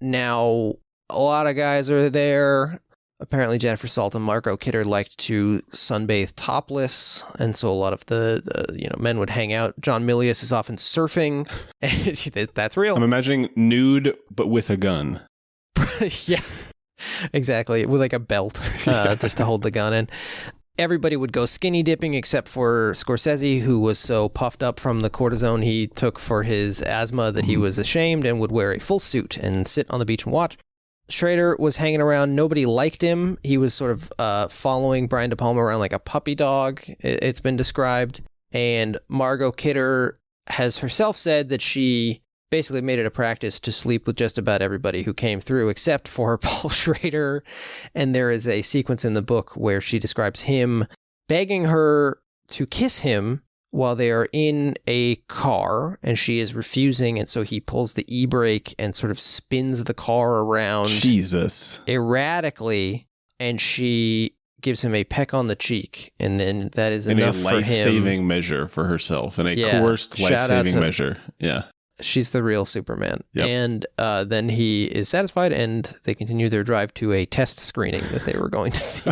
Now, a lot of guys are there. apparently Jennifer Salt and Margot Kidder liked to sunbathe topless, and so a lot of the men would hang out. John Milius is often surfing. That's real. I'm imagining nude, but with a gun. Yeah, exactly. With like a belt just to hold the gun in. Everybody would go skinny dipping except for Scorsese, who was so puffed up from the cortisone he took for his asthma that he was ashamed and would wear a full suit and sit on the beach and watch. Schrader was hanging around. Nobody liked him. He was sort of following Brian De Palma around like a puppy dog, it's been described. And Margot Kidder has herself said that she basically made it a practice to sleep with just about everybody who came through except for Paul Schrader. And there is a sequence in the book where she describes him begging her to kiss him while they are in a car, and she is refusing, and so he pulls the e-brake and sort of spins the car around erratically, and she gives him a peck on the cheek, and then that is enough for him. In a life-saving measure for herself, in a coerced life-saving measure. Yeah. She's the real Superman. Yep. And then he is satisfied, and they continue their drive to a test screening that they were going to see.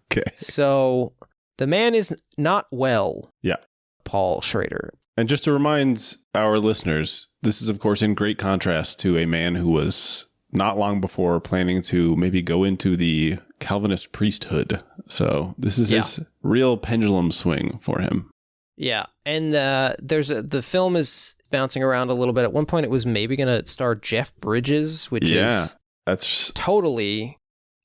Okay. So the man is not well. Yeah. Paul Schrader. And just to remind our listeners, this is, of course, in great contrast to a man who was not long before planning to maybe go into the Calvinist priesthood. So this is his real pendulum swing for him. Yeah. And the film is bouncing around a little bit. At one point, it was maybe going to star Jeff Bridges, which is that's totally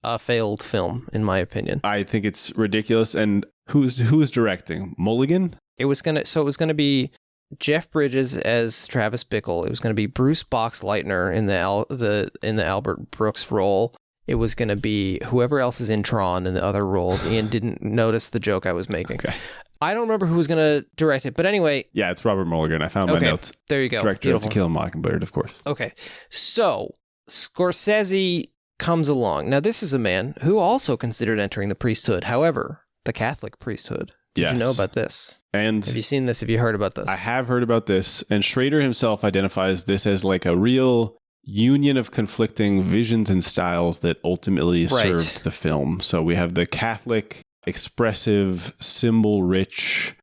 a failed film, in my opinion. I think it's ridiculous. And who's directing? Mulligan? It was going to be Jeff Bridges as Travis Bickle. It was going to be Bruce Boxleitner in the Albert Brooks role. It was going to be whoever else is in Tron in the other roles. Ian didn't notice the joke I was making. Okay. I don't remember who was going to direct it, but anyway. Yeah, it's Robert Mulligan. I found my notes. There you go. Director of To Kill a Mockingbird, of course. Okay. So Scorsese comes along. Now, this is a man who also considered entering the priesthood. However, the Catholic priesthood. Did you know about this? And have you seen this? Have you heard about this? I have heard about this. And Schrader himself identifies this as like a real union of conflicting visions and styles that ultimately served the film. So we have the Catholic, expressive, symbol-rich,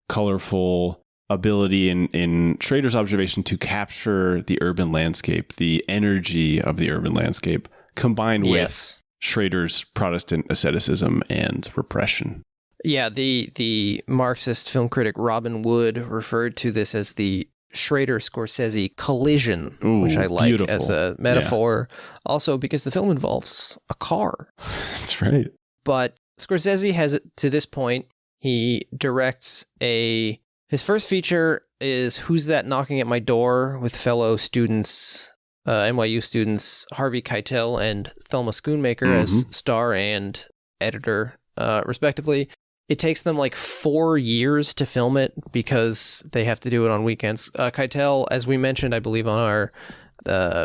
colorful ability in Schrader's observation to capture the urban landscape, the energy of the urban landscape, combined with Schrader's Protestant asceticism and repression. Yeah, the Marxist film critic Robin Wood referred to this as the Schrader-Scorsese collision, which I like as a metaphor. Yeah. Also, because the film involves a car. That's right. But Scorsese has, to this point, he directs his first feature is Who's That Knocking at My Door with fellow students, NYU students Harvey Keitel and Thelma Schoonmaker as star and editor, respectively. It takes them like 4 years to film it because they have to do it on weekends. Keitel, as we mentioned, I believe on our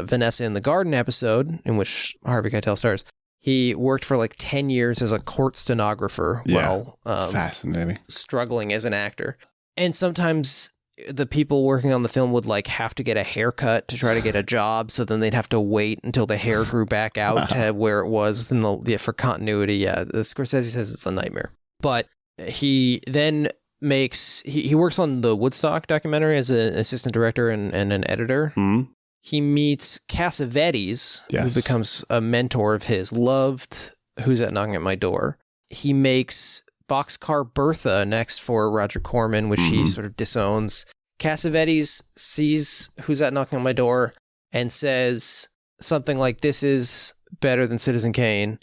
Vanessa in the Garden episode, in which Harvey Keitel stars, he worked for like 10 years as a court stenographer while fascinating, struggling as an actor. And sometimes the people working on the film would like have to get a haircut to try to get a job, so then they'd have to wait until the hair grew back out to where it was for continuity. Yeah, the Scorsese says it's a nightmare. But he then he works on the Woodstock documentary as an assistant director and an editor. Mm-hmm. He meets Cassavetes, who becomes a mentor of his, loved Who's That Knocking at My Door. He makes Boxcar Bertha next for Roger Corman, which he sort of disowns. Cassavetes sees Who's That Knocking at My Door and says something like, "This is better than Citizen Kane."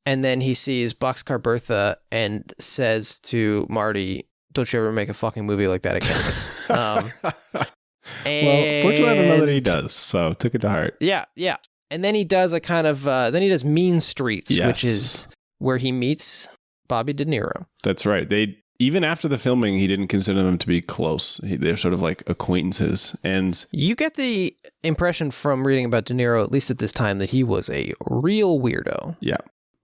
And then he sees Boxcar Bertha and says to Marty, "Don't you ever make a fucking movie like that again." Well, fortunately, I don't know that he does, so took it to heart. Yeah. And then he does a kind of, then he does Mean Streets, which is where he meets Bobby De Niro. That's right. Even after the filming, he didn't consider them to be close. They're sort of like acquaintances. And you get the impression from reading about De Niro, at least at this time, that he was a real weirdo. Yeah.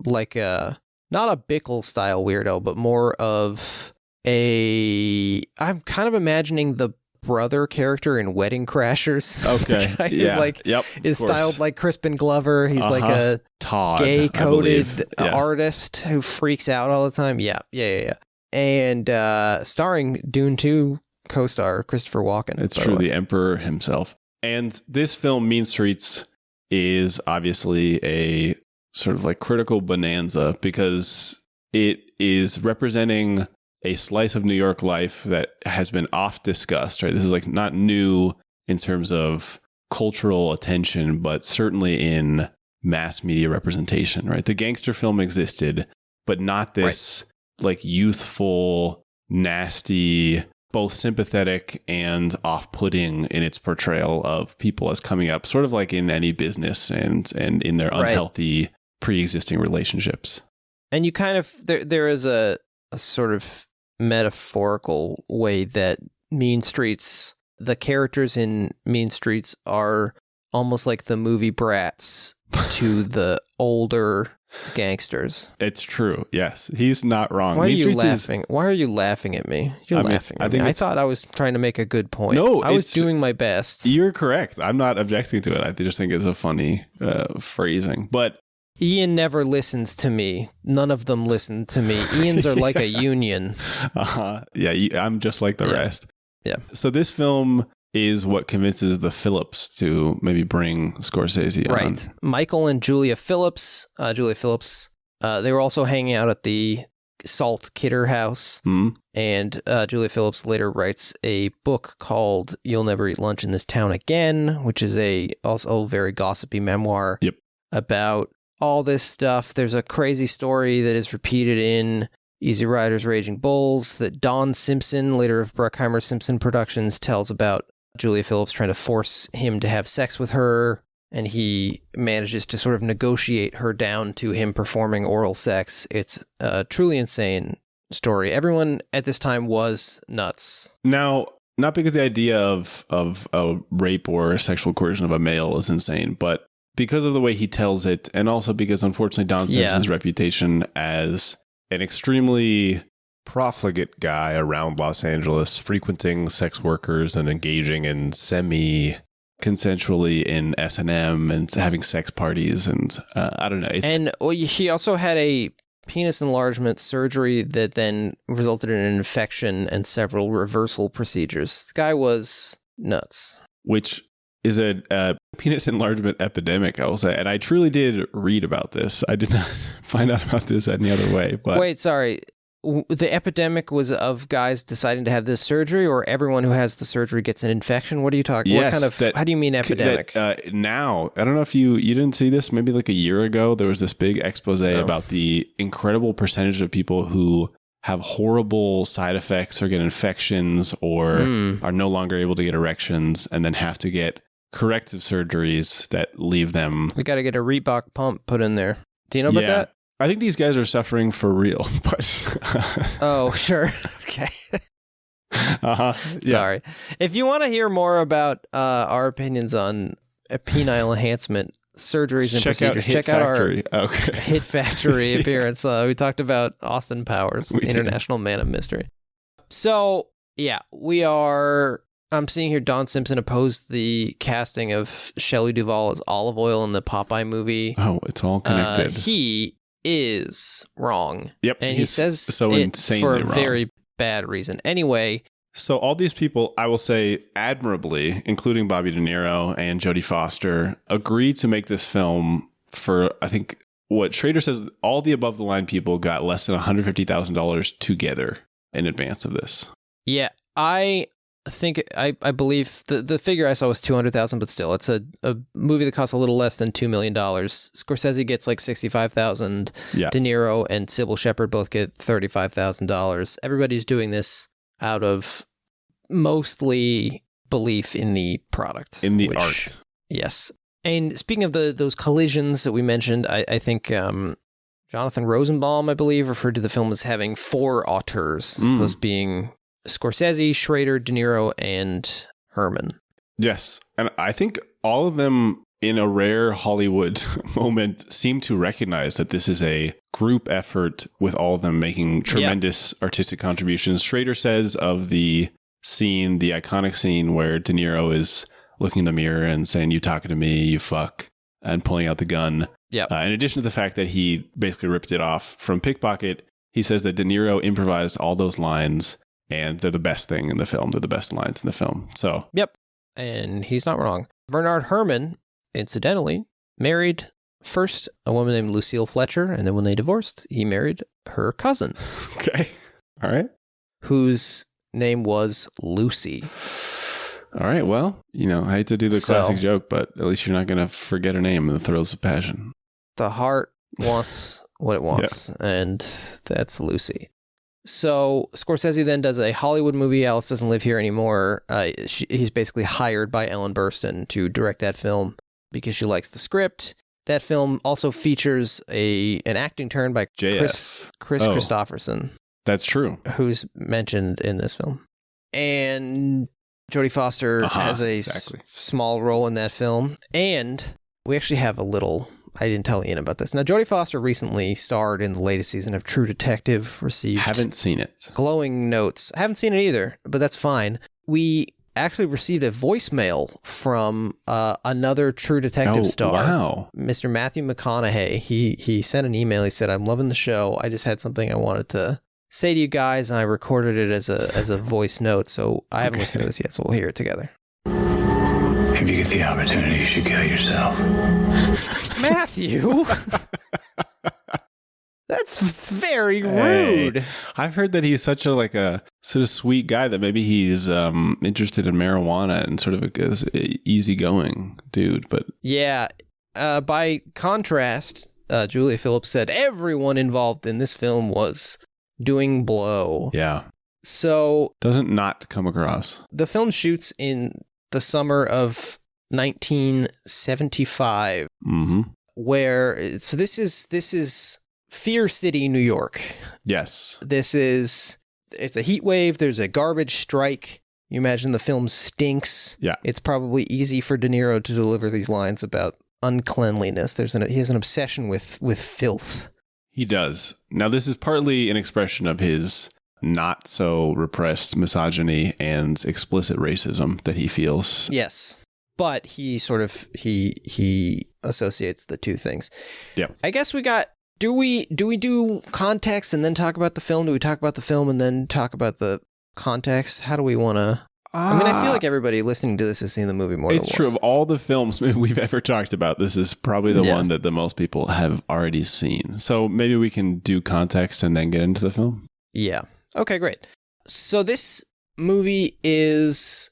Like not a Bickle style weirdo, but more of I'm kind of imagining the brother character in Wedding Crashers. Okay. Yeah. Is styled like Crispin Glover. He's like a Todd, gay-coded artist who freaks out all the time. Yeah. And starring Dune 2 co-star Christopher Walken. It's true, the Emperor himself. And this film, Mean Streets, is obviously a sort of like critical bonanza because it is representing a slice of New York life that has been oft discussed, right? This is like not new in terms of cultural attention, but certainly in mass media representation, right? The gangster film existed, but not this like youthful, nasty, both sympathetic and off-putting in its portrayal of people as coming up, sort of like in any business and in their unhealthy pre-existing relationships. And you kind of, there is a sort of metaphorical way that Mean Streets, the characters in Mean Streets are almost like the movie brats to the older gangsters. It's true. Yes. He's not wrong. Why are you laughing? Why are you laughing at me? You're laughing at me. I thought I was trying to make a good point. No, I was doing my best. You're correct. I'm not objecting to it. I just think it's a funny phrasing. But Ian never listens to me. None of them listen to me. Ians are like a union. Yeah, I'm just like the rest. Yeah. So this film is what convinces the Phillips to maybe bring Scorsese on. Right. Michael and Julia Phillips. They were also hanging out at the Salt Kidder house. Mm-hmm. And Julia Phillips later writes a book called You'll Never Eat Lunch in This Town Again, which is also very gossipy memoir about all this stuff. There's a crazy story that is repeated in Easy Riders, Raging Bulls that Don Simpson, later of Bruckheimer Simpson Productions, tells about Julia Phillips trying to force him to have sex with her, and he manages to sort of negotiate her down to him performing oral sex. It's a truly insane story. Everyone at this time was nuts. Now, not because the idea of a rape or a sexual coercion of a male is insane, but because of the way he tells it, and also because, unfortunately, Don Simpson's reputation as an extremely profligate guy around Los Angeles, frequenting sex workers and engaging in semi-consensually in S&M and having sex parties, and I don't know. And he also had a penis enlargement surgery that then resulted in an infection and several reversal procedures. The guy was nuts. Which is a penis enlargement epidemic, I will say. And I truly did read about this. I did not find out about this any other way. But wait, sorry. The epidemic was of guys deciding to have this surgery, or everyone who has the surgery gets an infection? What are you talking? Yes, what kind of? How do you mean epidemic? Now, I don't know if you didn't see this. Maybe like a year ago, there was this big expose about the incredible percentage of people who have horrible side effects or get infections or are no longer able to get erections and then have to get corrective surgeries that leave them. We got to get a Reebok pump put in there. Do you know about that? I think these guys are suffering for real, but oh, sure. Okay. Sorry. If you want to hear more about our opinions on penile enhancement surgeries and procedures, check out our Hit Factory appearance. We talked about Austin Powers, International Man of Mystery. So, yeah, I'm seeing here Don Simpson opposed the casting of Shelley Duvall as Olive Oil in the Popeye movie. Oh, it's all connected. He is wrong. Yep. And he says so it insanely for a wrong. very bad reason. Anyway. So all these people, I will say admirably, including Bobby De Niro and Jodie Foster, agree to make this film for, I think, what Schrader says, all the above the line people got less than $150,000 together in advance of this. Yeah, I think I believe the figure I saw was 200,000, but still, it's a movie that costs a little less than $2 million. Scorsese gets like 65,000. Yeah. De Niro and Sybil Shepherd both get $35,000. Everybody's doing this out of mostly belief in the product, in the art. Yes. And speaking of those collisions that we mentioned, I think Jonathan Rosenbaum, I believe, referred to the film as having 4 auteurs, those being Scorsese, Schrader, De Niro, and Herman. Yes. And I think all of them, in a rare Hollywood moment, seem to recognize that this is a group effort with all of them making tremendous artistic contributions. Schrader says of the scene, the iconic scene where De Niro is looking in the mirror and saying, "You talking to me, you fuck," and pulling out the gun. Yeah. In addition to the fact that he basically ripped it off from Pickpocket, he says that De Niro improvised all those lines and they're the best thing in the film. They're the best lines in the film. So, yep. And he's not wrong. Bernard Herrmann, incidentally, married first a woman named Lucille Fletcher, and then when they divorced, he married her cousin. Okay. All right. Whose name was Lucy. All right. Well, I hate to do the classic joke, but at least you're not going to forget her name in the throes of passion. The heart wants what it wants, and that's Lucy. So Scorsese then does a Hollywood movie. Alice doesn't live here anymore. He's basically hired by Ellen Burstyn to direct that film because she likes the script. That film also features an acting turn by Chris Christopherson. That's true. Who's mentioned in this film. And Jodie Foster has a small role in that film. And we actually have I didn't tell Ian about this. Now, Jodie Foster recently starred in the latest season of True Detective, received... Haven't seen it. Glowing notes. I haven't seen it either, but that's fine. We actually received a voicemail from another True Detective star. Wow. Mr. Matthew McConaughey. He sent an email. He said, "I'm loving the show. I just had something I wanted to say to you guys, and I recorded it as a voice note, so I haven't listened to this yet, so we'll hear it together." If you get the opportunity, you should kill yourself. Matthew? That's very rude. Hey, I've heard that he's such a sort of sweet guy that maybe he's interested in marijuana and sort of a easygoing dude. But yeah, by contrast, Julia Phillips said everyone involved in this film was doing blow. Yeah. So doesn't not come across. The film shoots in the summer of 1975, where this is Fear City, New York. Yes. It's a heat wave. There's a garbage strike. You imagine the film stinks. Yeah. It's probably easy for De Niro to deliver these lines about uncleanliness. He has an obsession with filth. He does. Now, this is partly an expression of his not so repressed misogyny and explicit racism that he feels. Yes. But he he associates the two things. Yeah. I guess do we do context and then talk about the film? Do we talk about the film and then talk about the context? How do we want to? I feel like everybody listening to this has seen the movie more than once. It's true. Of all the films we've ever talked about, this is probably the one that the most people have already seen. So maybe we can do context and then get into the film. Yeah. Okay, great. So this movie is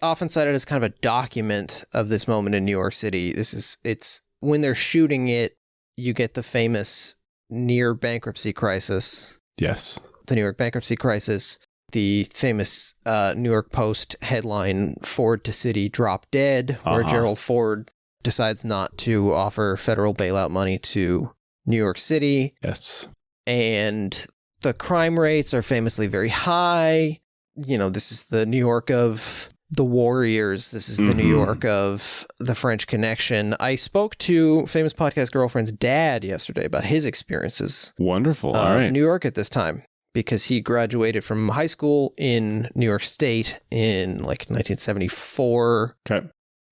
often cited as kind of a document of this moment in New York City. It's when they're shooting it, you get the famous near bankruptcy crisis. Yes. The New York bankruptcy crisis, the famous New York Post headline, "Ford to City, drop dead," where Gerald Ford decides not to offer federal bailout money to New York City. Yes. And the crime rates are famously very high. This is the New York of the Warriors. This is the New York of the French Connection. I spoke to famous podcast girlfriend's dad yesterday about his experiences. Wonderful. All right. Of New York at this time, because he graduated from high school in New York State in 1974. Okay.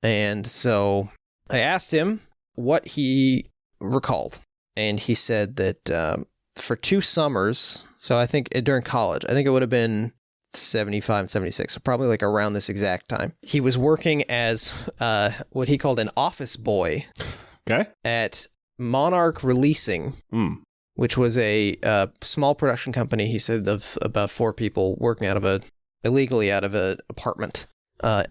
And so I asked him what he recalled. And he said that for 2 summers, so I think during college, I think it would have been 75 and 76, so probably around this exact time, he was working as what he called an office boy at Monarch Releasing, which was a small production company, he said, of about 4 people working illegally out of an apartment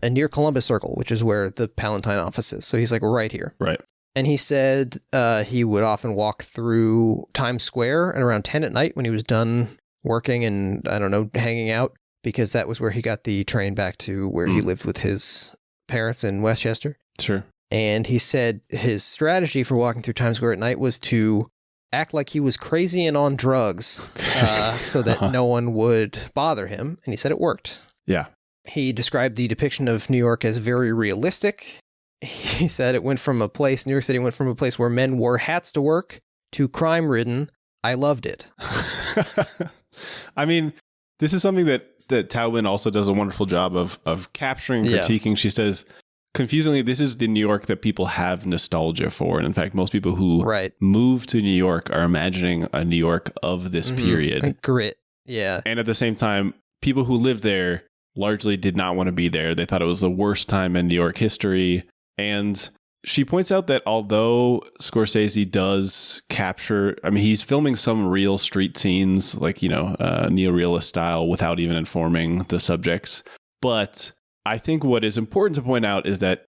near Columbus Circle, which is where the Palatine office is. So he's right here. Right. And he said he would often walk through Times Square and around 10 at night when he was done working and, hanging out, because that was where he got the train back to where he lived with his parents in Westchester. Sure. And he said his strategy for walking through Times Square at night was to act like he was crazy and on drugs so that no one would bother him. And he said it worked. Yeah. He described the depiction of New York as very realistic. He said New York City went from a place where men wore hats to work to crime-ridden. I loved it. I mean, this is something that that Taubman also does a wonderful job of capturing, critiquing. She says, confusingly, this is the New York that people have nostalgia for. And in fact, most people who move to New York are imagining a New York of this period. Like grit. Yeah. And at the same time, people who lived there largely did not want to be there. They thought it was the worst time in New York history. And she points out that although Scorsese does capture, I mean, he's filming some real street scenes, like, neo-realist style, without even informing the subjects. But I think what is important to point out is that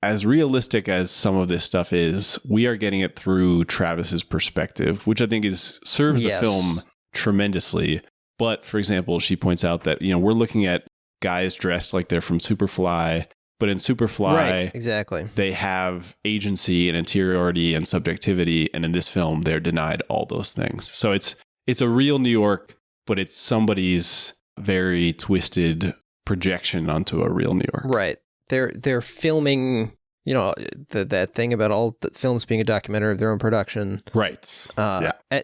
as realistic as some of this stuff is, we are getting it through Travis's perspective, which I think serves the film tremendously. But for example, she points out that, we're looking at guys dressed like they're from Superfly, but in Superfly, they have agency and interiority and subjectivity. And in this film, they're denied all those things. So it's a real New York, but it's somebody's very twisted projection onto a real New York. Right. They're filming, that thing about all the films being a documentary of their own production. Right.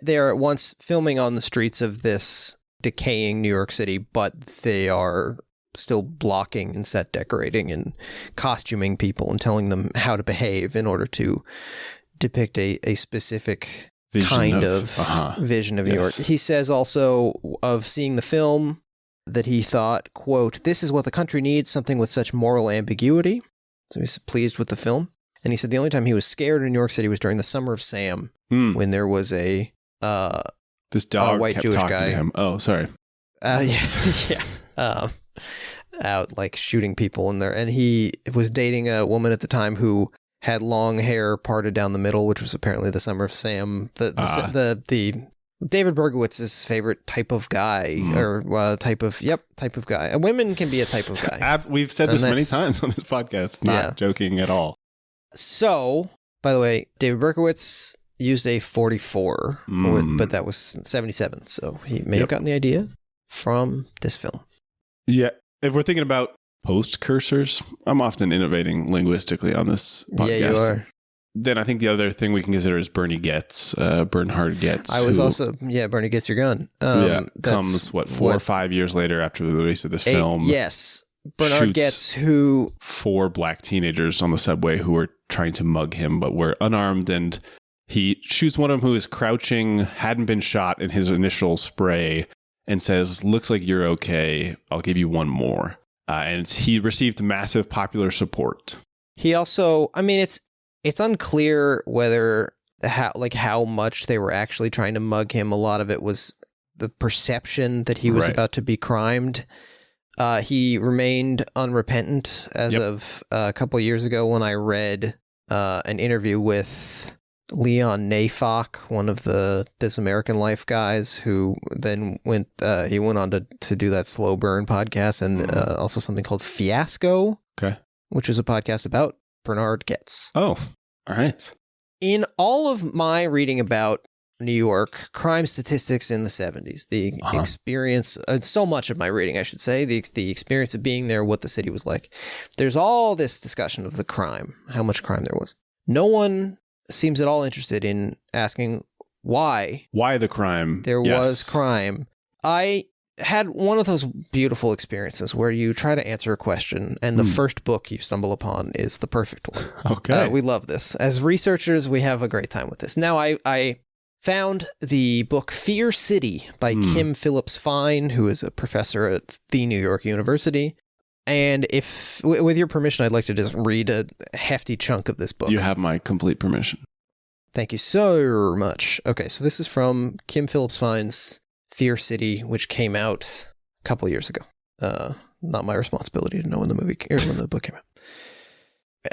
They are at once filming on the streets of this decaying New York City, but they are still blocking and set decorating and costuming people and telling them how to behave in order to depict a specific vision of New York. He says also of seeing the film that he thought, quote, "This is what the country needs, something with such moral ambiguity." So he's pleased with the film. And he said the only time he was scared in New York City was during the Summer of Sam, when there was this dog white kept Jewish talking guy. To him. Oh, sorry. Out like shooting people in there. And he was dating a woman at the time who had long hair parted down the middle, which was apparently the Summer of Sam. The David Berkowitz's favorite type of guy, or type of guy. Women can be a type of guy. We've said this many times on this podcast. Not joking at all. So, by the way, David Berkowitz used a 44, but that was 77. So he may have gotten the idea from this film. Yeah. If we're thinking about post cursors, I'm often innovating linguistically on this podcast. Yeah, you are. Then I think the other thing we can consider is Bernhard Goetz. I was Bernie Gets Your Gun. Comes 4 or 5 years later after the release of this film. Yes. Bernhard Goetz, who 4 black teenagers on the subway who were trying to mug him, but were unarmed, and he shoots one of them who is crouching, hadn't been shot in his initial spray, and says, "Looks like you're okay. I'll give you one more." And he received massive popular support. He also, it's unclear whether how much they were actually trying to mug him. A lot of it was the perception that he was about to be crimed. He remained unrepentant as of a couple of years ago when I read an interview with Leon Neyfakh, one of the This American Life guys, who then went on to do that Slow Burn podcast, and also something called Fiasco, which is a podcast about Bernhard Goetz. Oh, all right. In all of my reading about New York crime statistics in the 70s, the experience, so much of my reading, I should say, the experience of being there, what the city was like, there's all this discussion of the crime, how much crime there was. No one seems at all interested in asking why the crime there was crime. I had one of those beautiful experiences where you try to answer a question and the first book you stumble upon is the perfect one. Okay. We love this. As researchers, we have a great time with this. Now, I found the book Fear City by Kim Phillips-Fein, who is a professor at the New York University. And if, with your permission, I'd like to just read a hefty chunk of this book. You have my complete permission. Thank you so much. Okay, so this is from Kim Phillips-Fein's Fear City, which came out a couple of years ago. Not my responsibility to know when the book came out.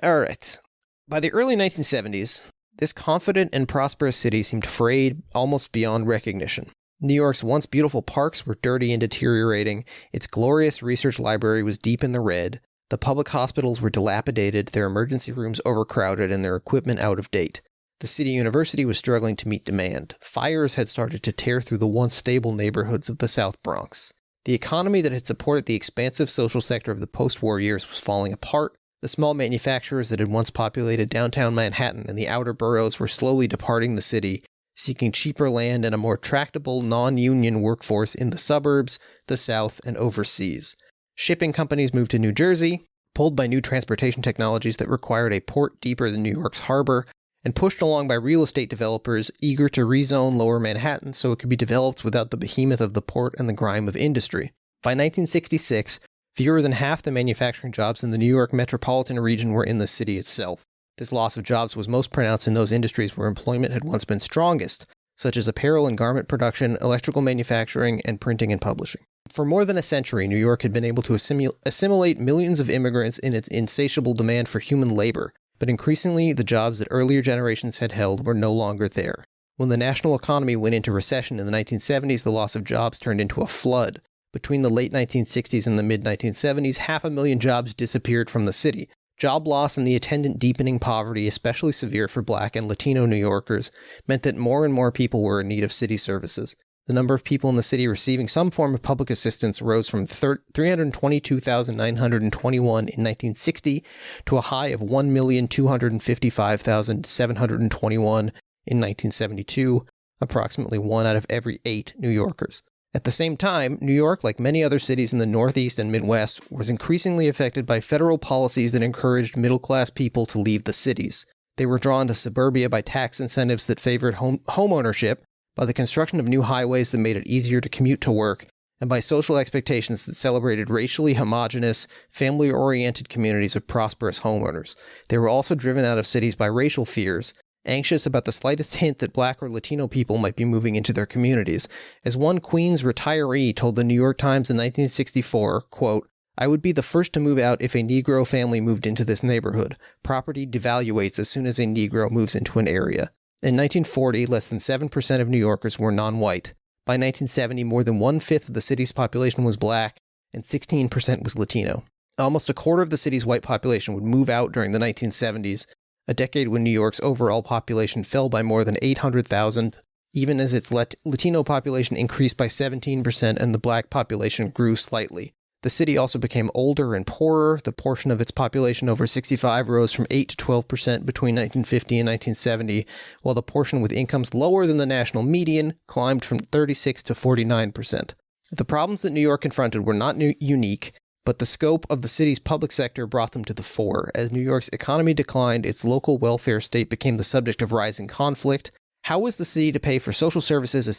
All right. By the early 1970s, this confident and prosperous city seemed frayed almost beyond recognition. New York's once beautiful parks were dirty and deteriorating, its glorious research library was deep in the red, the public hospitals were dilapidated, their emergency rooms overcrowded, and their equipment out of date. The city university was struggling to meet demand. Fires had started to tear through the once stable neighborhoods of the South Bronx. The economy that had supported the expansive social sector of the post-war years was falling apart. The small manufacturers that had once populated downtown Manhattan and the outer boroughs were slowly departing the city, seeking cheaper land and a more tractable non-union workforce in the suburbs, the South, and overseas. Shipping companies moved to New Jersey, pulled by new transportation technologies that required a port deeper than New York's harbor, and pushed along by real estate developers eager to rezone Lower Manhattan so it could be developed without the behemoth of the port and the grime of industry. By 1966, fewer than half the manufacturing jobs in the New York metropolitan region were in the city itself. This loss of jobs was most pronounced in those industries where employment had once been strongest, such as apparel and garment production, electrical manufacturing, and printing and publishing. For more than a century, New York had been able to assimilate millions of immigrants in its insatiable demand for human labor, but increasingly the jobs that earlier generations had held were no longer there. When the national economy went into recession in the 1970s, the loss of jobs turned into a flood. Between the late 1960s and the mid-1970s, 500,000 jobs disappeared from the city. Job loss and the attendant deepening poverty, especially severe for Black and Latino New Yorkers, meant that more and more people were in need of city services. The number of people in the city receiving some form of public assistance rose from 322,921 in 1960 to a high of 1,255,721 in 1972, approximately 1 out of every 8 New Yorkers. At the same time, New York, like many other cities in the Northeast and Midwest, was increasingly affected by federal policies that encouraged middle-class people to leave the cities. They were drawn to suburbia by tax incentives that favored home ownership, by the construction of new highways that made it easier to commute to work, and by social expectations that celebrated racially homogeneous, family-oriented communities of prosperous homeowners. They were also driven out of cities by racial fears, anxious about the slightest hint that Black or Latino people might be moving into their communities. As one Queens retiree told the New York Times in 1964, quote, "I would be the first to move out if a Negro family moved into this neighborhood. Property devaluates as soon as a Negro moves into an area." In 1940, less than 7% of New Yorkers were non-white. By 1970, more than 1/5 of the city's population was Black, and 16% was Latino. Almost a quarter of the city's white population would move out during the 1970s, a decade when New York's overall population fell by more than 800,000, even as its Latino population increased by 17% and the Black population grew slightly. The city also became older and poorer. The portion of its population over 65 rose from 8 to 12% between 1950 and 1970, while the portion with incomes lower than the national median climbed from 36 to 49%. The problems that New York confronted were not unique, but the scope of the city's public sector brought them to the fore. As New York's economy declined, its local welfare state became the subject of rising conflict. How was the city to pay for social services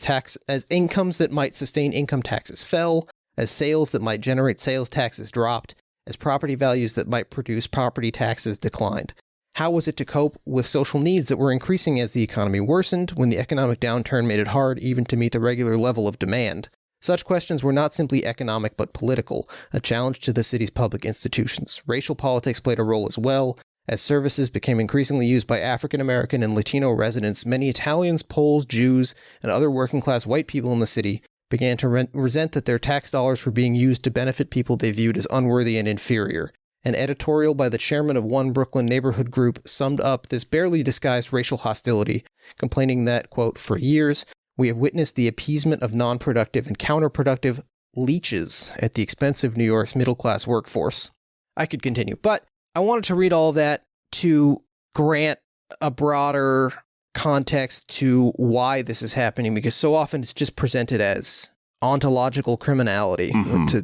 as incomes that might sustain income taxes fell, as sales that might generate sales taxes dropped, as property values that might produce property taxes declined? How was it to cope with social needs that were increasing as the economy worsened, when the economic downturn made it hard even to meet the regular level of demand? Such questions were not simply economic but political, a challenge to the city's public institutions. Racial politics played a role as well. As services became increasingly used by African American and Latino residents, many Italians, Poles, Jews, and other working-class white people in the city began to resent that their tax dollars were being used to benefit people they viewed as unworthy and inferior. An editorial by the chairman of one Brooklyn neighborhood group summed up this barely disguised racial hostility, complaining that, quote, "For years, we have witnessed the appeasement of non-productive and counterproductive leeches at the expense of New York's middle-class workforce." I could continue, but I wanted to read all that to grant a broader context to why this is happening, because so often it's just presented as ontological criminality,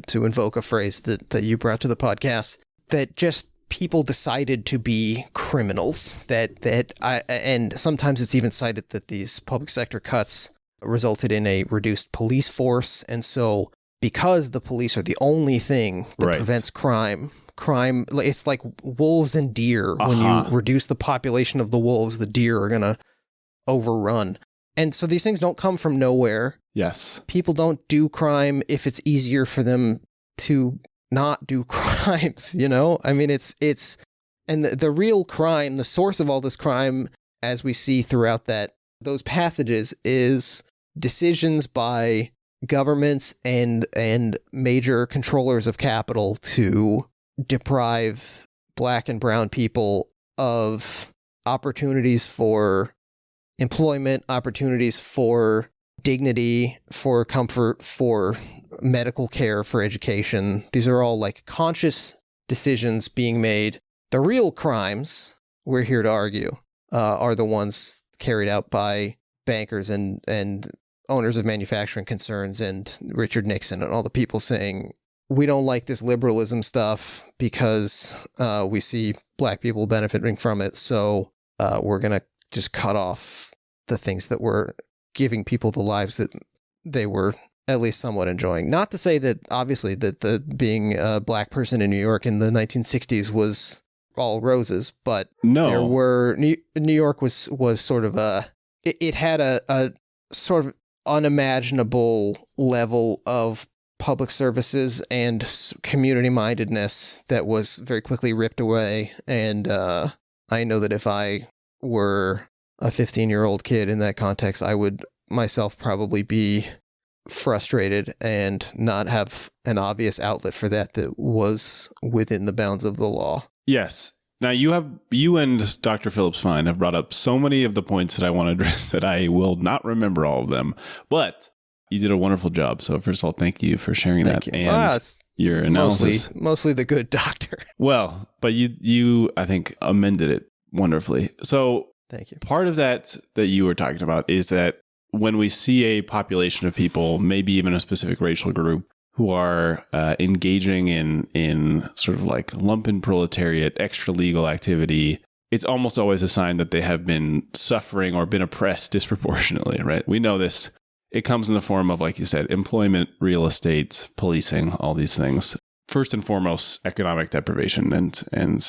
to invoke a phrase that you brought to the podcast, that just people decided to be criminals, and sometimes it's even cited that these public sector cuts resulted in a reduced police force, and so because the police are the only thing that prevents crime, it's like wolves and deer. When you reduce the population of the wolves, the deer are going to overrun. And so these things don't come from nowhere. Yes. People don't do crime if it's easier for them to not do crimes, you know? I mean, and the real crime, the source of all this crime, as we see throughout those passages, is decisions by governments and major controllers of capital to deprive Black and brown people of opportunities for employment, opportunities for dignity, for comfort, for medical care, for education. These are all like conscious decisions being made. The real crimes, we're here to argue, are the ones carried out by bankers and owners of manufacturing concerns and Richard Nixon and all the people saying, we don't like this liberalism stuff because we see black people benefiting from it. So we're going to just cut off the things that were giving people the lives that they were at least somewhat enjoying. Not to say that, obviously, that the being a black person in New York in the 1960s was all roses, but there were New York was sort of it had a sort of unimaginable level of public services and community mindedness that was very quickly ripped away. And I know that if I were a 15-year-old kid in that context, I would myself probably be frustrated and not have an obvious outlet for that was within the bounds of the law. Yes. Now, you and Dr. Phillips-Fein have brought up so many of the points that I want to address that I will not remember all of them. But you did a wonderful job. So first of all, thank you for sharing that and your analysis. Mostly the good doctor. Well, but you I think amended it wonderfully. So thank you. Part of that you were talking about is that when we see a population of people, maybe even a specific racial group, who are engaging in sort of like lumpen proletariat, extra legal activity, it's almost always a sign that they have been suffering or been oppressed disproportionately, right? We know this. It comes in the form of, like you said, employment, real estate, policing, all these things. First and foremost, economic deprivation and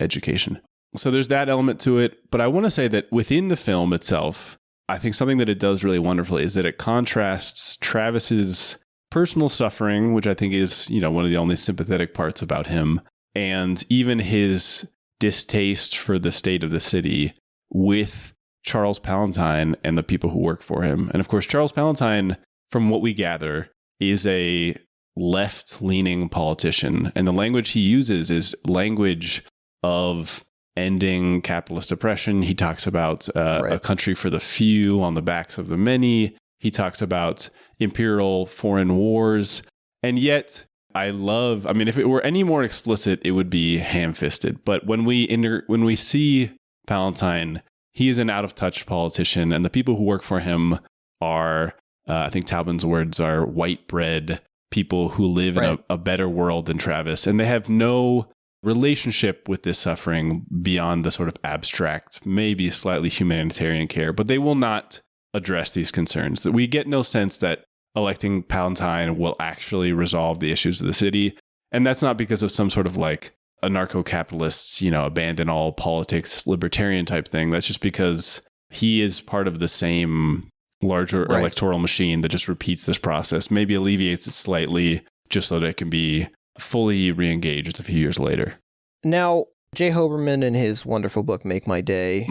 education. So there's that element to it. But I want to say that within the film itself, I think something that it does really wonderfully is that it contrasts Travis's personal suffering, which I think is, one of the only sympathetic parts about him, and even his distaste for the state of the city with Charles Palantine and the people who work for him. And of course, Charles Palantine, from what we gather, is a left-leaning politician. And the language he uses is language of ending capitalist oppression. He talks about a country for the few on the backs of the many. He talks about imperial foreign wars. And yet, if it were any more explicit, it would be ham-fisted. But when we see Palantine, he is an out-of-touch politician, and the people who work for him are, I think Taubman's words are white bread people who live in a better world than Travis. And they have no relationship with this suffering beyond the sort of abstract, maybe slightly humanitarian care, but they will not address these concerns. That we get no sense that electing Palantine will actually resolve the issues of the city. And that's not because of some sort of like anarcho-capitalists, abandon all politics, libertarian type thing. That's just because he is part of the same larger electoral machine that just repeats this process, maybe alleviates it slightly just so that it can be fully re-engaged a few years later. Now, Jay Hoberman in his wonderful book, Make My Day,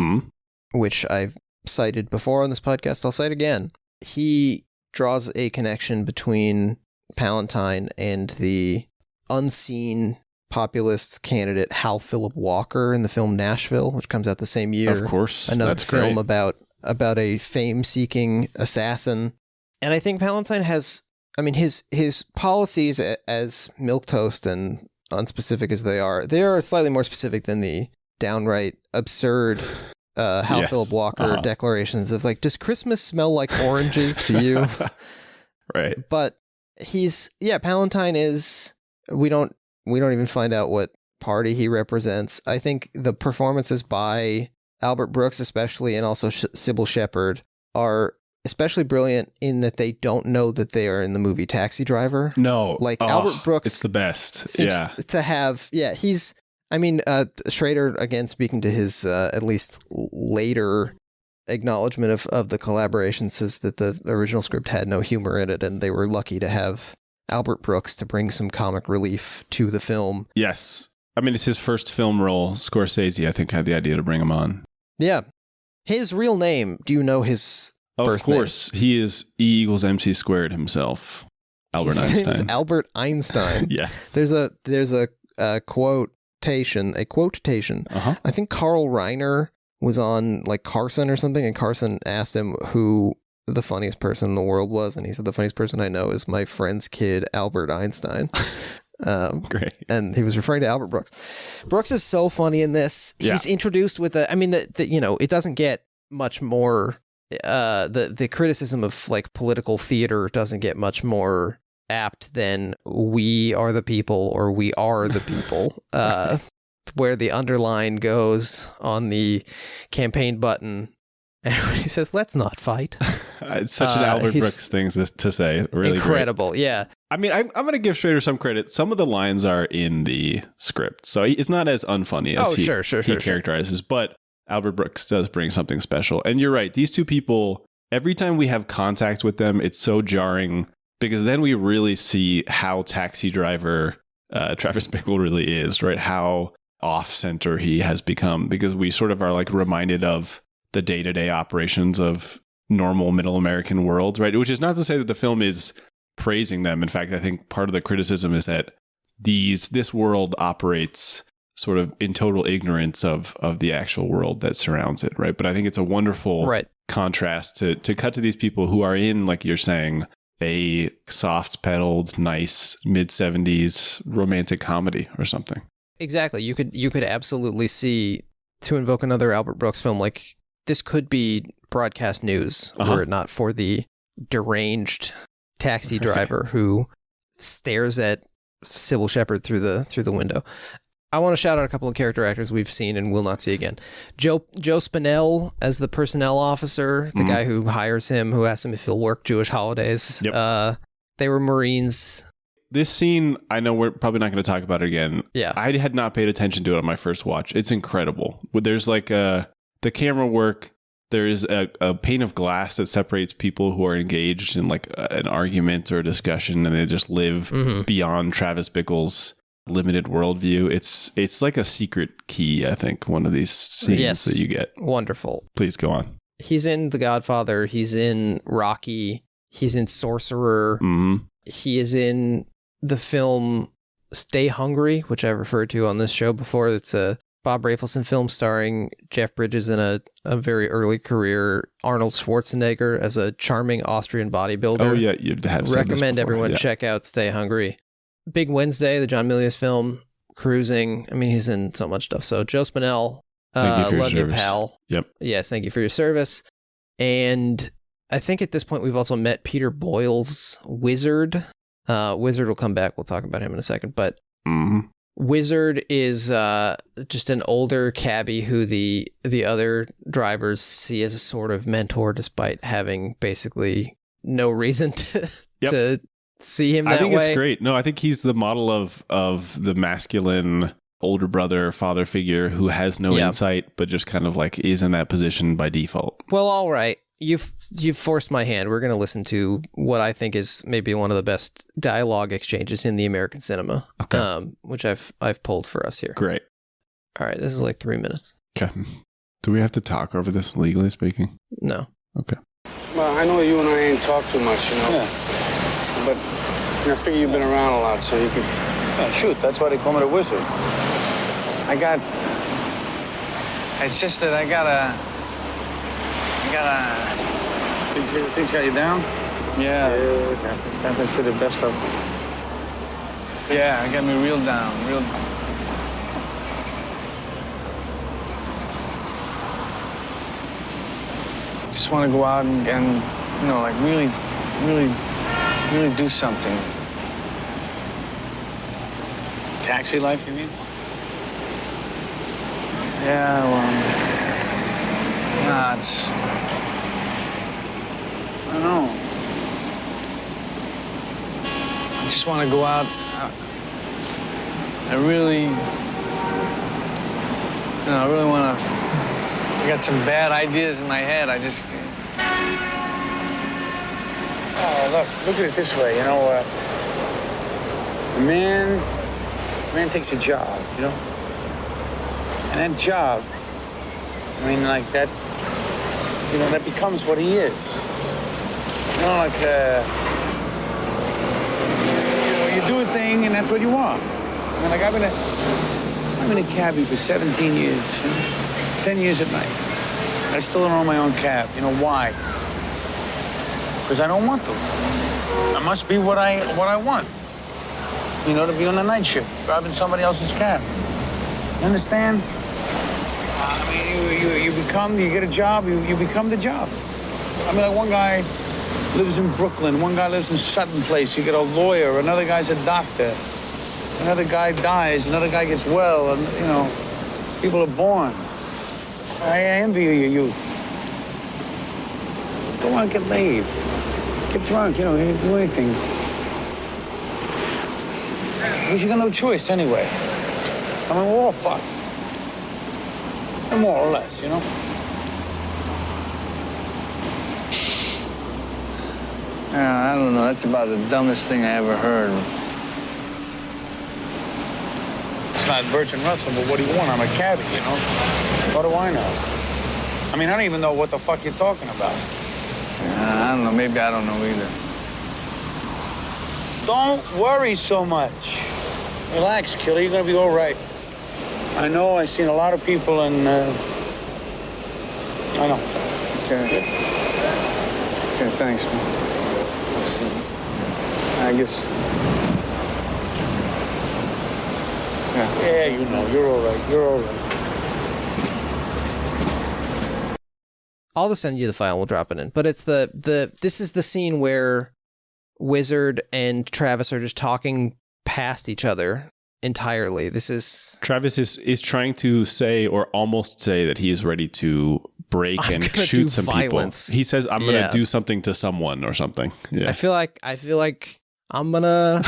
which I've cited before on this podcast, I'll cite again. He draws a connection between Palantine and the unseen populist candidate Hal Philip Walker in the film Nashville, which comes out the same year. Of course. Another film about a fame-seeking assassin. And I think Palantine has, his policies, as milquetoast and unspecific as they are slightly more specific than the downright absurd Hal Philip Walker declarations of like, does Christmas smell like oranges to you? Right. But Palantine is, we don't even find out what party he represents. I think the performances by Albert Brooks especially, and also Sybil Shepherd, are especially brilliant in that they don't know that they are in the movie Taxi Driver. No. Albert Brooks. It's the best. To have, he's, Schrader, again, speaking to his at least later acknowledgement of the collaboration, says that the original script had no humor in it, and they were lucky to have Albert Brooks to bring some comic relief to the film. Yes. It's his first film role. Scorsese, I think, had the idea to bring him on. Yeah. His real name, do you know his birth name? Of course. He is E=MC² himself. Albert Einstein. His name is Albert Einstein. Yes. There's a quotation. Uh-huh. I think Carl Reiner was on like Carson or something, and Carson asked him who the funniest person in the world was, and he said, the funniest person I know is my friend's kid, Albert Einstein. Great. And he was referring to Albert Brooks. Brooks is so funny in this. He's introduced with it doesn't get much more the criticism of like political theater doesn't get much more apt than "we are the people" or "we are the people," where the underline goes on the campaign button, and when he says, "Let's not fight." It's such an Albert Brooks thing to say. Really incredible, great. Yeah. I mean, I'm going to give Schrader some credit. Some of the lines are in the script, so it's not as unfunny as he characterizes, but Albert Brooks does bring something special. And you're right. These two people, every time we have contact with them, it's so jarring because then we really see how Taxi Driver Travis Bickle really is, right? How off-center he has become, because we sort of are like reminded of the day-to-day operations of normal middle American world, right? Which is not to say that the film is praising them. In fact, I think part of the criticism is that this world operates sort of in total ignorance of the actual world that surrounds it, right? But I think it's a wonderful contrast to cut to these people who are in, like you're saying, a soft-pedaled, nice mid-70s romantic comedy or something. Exactly. You could absolutely see, to invoke another Albert Brooks film, like this could be broadcast news were it not for the deranged taxi driver who stares at Sybil Shepherd through the window. I want to shout out a couple of character actors we've seen and will not see again. Joe Spinell as the personnel officer, the guy who hires him, who asks him if he'll work Jewish holidays. Yep. They were Marines. This scene, I know we're probably not going to talk about it again. Yeah. I had not paid attention to it on my first watch. It's incredible. There's like the camera work. There's a pane of glass that separates people who are engaged in like an argument or a discussion, and they just live beyond Travis Bickle's limited worldview. It's like a secret key, I think, one of these scenes that you get. Wonderful. Please go on. He's in The Godfather. He's in Rocky. He's in Sorcerer. He is in the film Stay Hungry, which I've referred to on this show before. It's a Bob Rafelson film starring Jeff Bridges in a very early career Arnold Schwarzenegger as a charming Austrian bodybuilder. Oh, yeah. You'd have recommend everyone check out Stay Hungry. Big Wednesday, the John Milius film, Cruising. I mean, he's in so much stuff. So Joe Spinell, love you, pal. Yep. Yes, thank you for your service. And I think at this point we've also met Peter Boyle's Wizard. Wizard will come back. We'll talk about him in a second. But Wizard is just an older cabbie who the other drivers see as a sort of mentor, despite having basically no reason to see him that way. I think it's great. No, I think he's the model of the masculine older brother, father figure who has no insight, but just kind of like is in that position by default. Well, all right. You've forced my hand. We're going to listen to what I think is maybe one of the best dialogue exchanges in the American cinema, which I've pulled for us here. Great. All right, this is like 3 minutes. Okay. Do we have to talk over this, legally speaking? No. Okay. Well, I know you and I ain't talked too much, you know. Yeah. But I figure you've been around a lot, so you could... Yeah, shoot, that's why they call me the Wizard. It's just that I gotta... Things got you down? Yeah. Happens to the best of them. Yeah, it got me real down, Just want to go out and you know, like really do something. Taxi life, you mean? Yeah, well... Nah, it's... I don't know. I just want to go out. I really want to... I got some bad ideas in my head. I just... Oh, look at it this way, you know, a man takes a job, you know? And that job, I mean, like that, you know, that becomes what he is. You know, like, you know, you do a thing and that's what you want. I mean, like, I've been a cabbie for 17 years, you know, 10 years at night. I still don't own my own cab. You know why? Because I don't want to. I must be what I want. You know, to be on the night shift, driving somebody else's cab. You understand? I mean, you get a job, you become the job. I mean, like one guy lives in Brooklyn, one guy lives in Sutton Place. You get a lawyer, another guy's a doctor, another guy dies, another guy gets well, and you know, people are born. I envy you, you. Go out, get laid, get drunk, you know, you can do anything. Because you got no choice anyway. I mean, we're all fucked. More or less, you know? I don't know. That's about the dumbest thing I ever heard. It's not Bertrand Russell, but what do you want? I'm a cabbie, you know? What do I know? I mean, I don't even know what the fuck you're talking about. I don't know. Maybe I don't know either. Don't worry so much. Relax, killer. You're gonna be all right. I know. I've seen a lot of people, and I know. Okay. Okay, thanks, man. I guess. Yeah, you know. You're all right. You're all right. I'll send you the file. We'll drop it in. But it's this is the scene where Wizard and Travis are just talking past each other entirely. This is Travis is trying to say or almost say that he is ready to break and shoot some violence. People. He says, "I'm going to do something to someone or something." Yeah. I feel like I'm gonna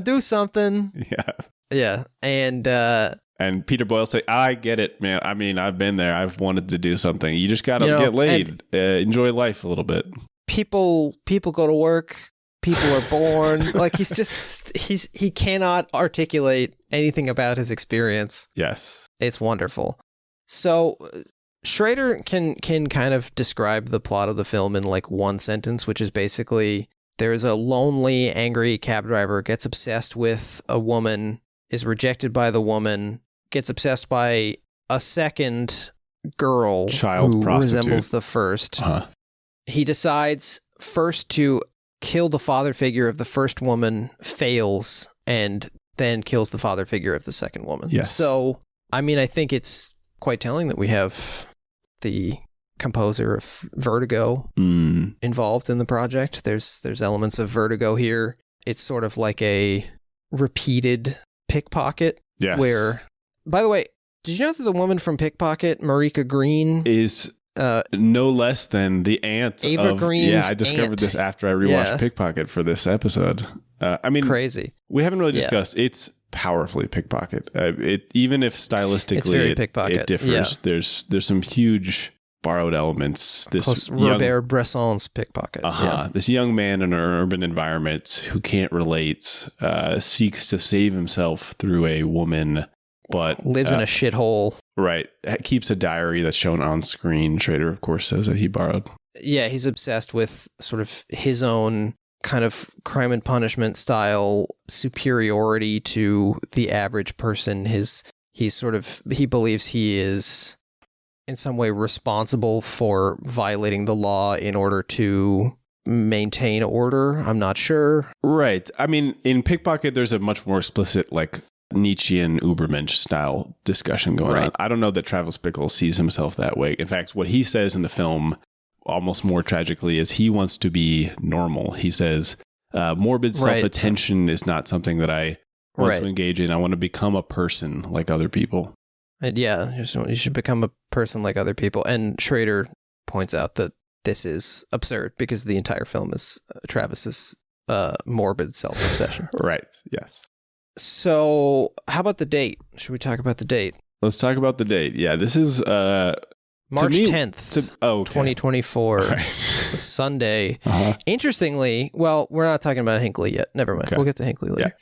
do something. Yeah. Yeah. And Peter Boyle say, "I get it, man. I mean, I've been there. I've wanted to do something. You just got to get laid, enjoy life a little bit." People go to work. People are born. Like he cannot articulate anything about his experience. Yes. It's wonderful. So Schrader can kind of describe the plot of the film in like one sentence, which is basically there's a lonely, angry cab driver, gets obsessed with a woman, is rejected by the woman, gets obsessed by a second girl who resembles the first. Uh-huh. He decides first to kill the father figure of the first woman, fails, and then kills the father figure of the second woman. Yes. So, I mean, I think it's quite telling that we have the composer of Vertigo involved in the project. There's elements of Vertigo here. It's sort of like a repeated Pickpocket. Yes. Where, by the way, did you know that the woman from Pickpocket, Marika Green, is no less than the aunt Ava Green's Yeah, I discovered this after I rewatched Pickpocket for this episode. I mean, crazy. We haven't really discussed. It's powerfully Pickpocket. Even if stylistically it differs, there's some huge borrowed elements. This Robert Bresson's Pickpocket. This young man in an urban environment who can't relate, seeks to save himself through a woman, but lives in a shithole. Right. Keeps a diary that's shown on screen. Schrader, of course, says that he borrowed. Yeah, he's obsessed with sort of his own kind of Crime and Punishment style superiority to the average person. He believes he is in some way responsible for violating the law in order to maintain order. I'm not sure. Right. I mean, in Pickpocket, there's a much more explicit, like, Nietzschean Ubermensch style discussion going on. I don't know that Travis Bickle sees himself that way. In fact, what he says in the film, almost more tragically, is he wants to be normal. He says, morbid self-attention is not something that I want to engage in. I want to become a person like other people. And you should become a person like other people. And Schrader points out that this is absurd because the entire film is Travis's morbid self-obsession. Right. Yes. So, how about the date? Should we talk about the date? Let's talk about the date. Yeah, this is March 10th, 2024. Right. It's a Sunday. Interestingly, well, we're not talking about Hinckley yet. Never mind. Okay. We'll get to Hinckley later. Yeah.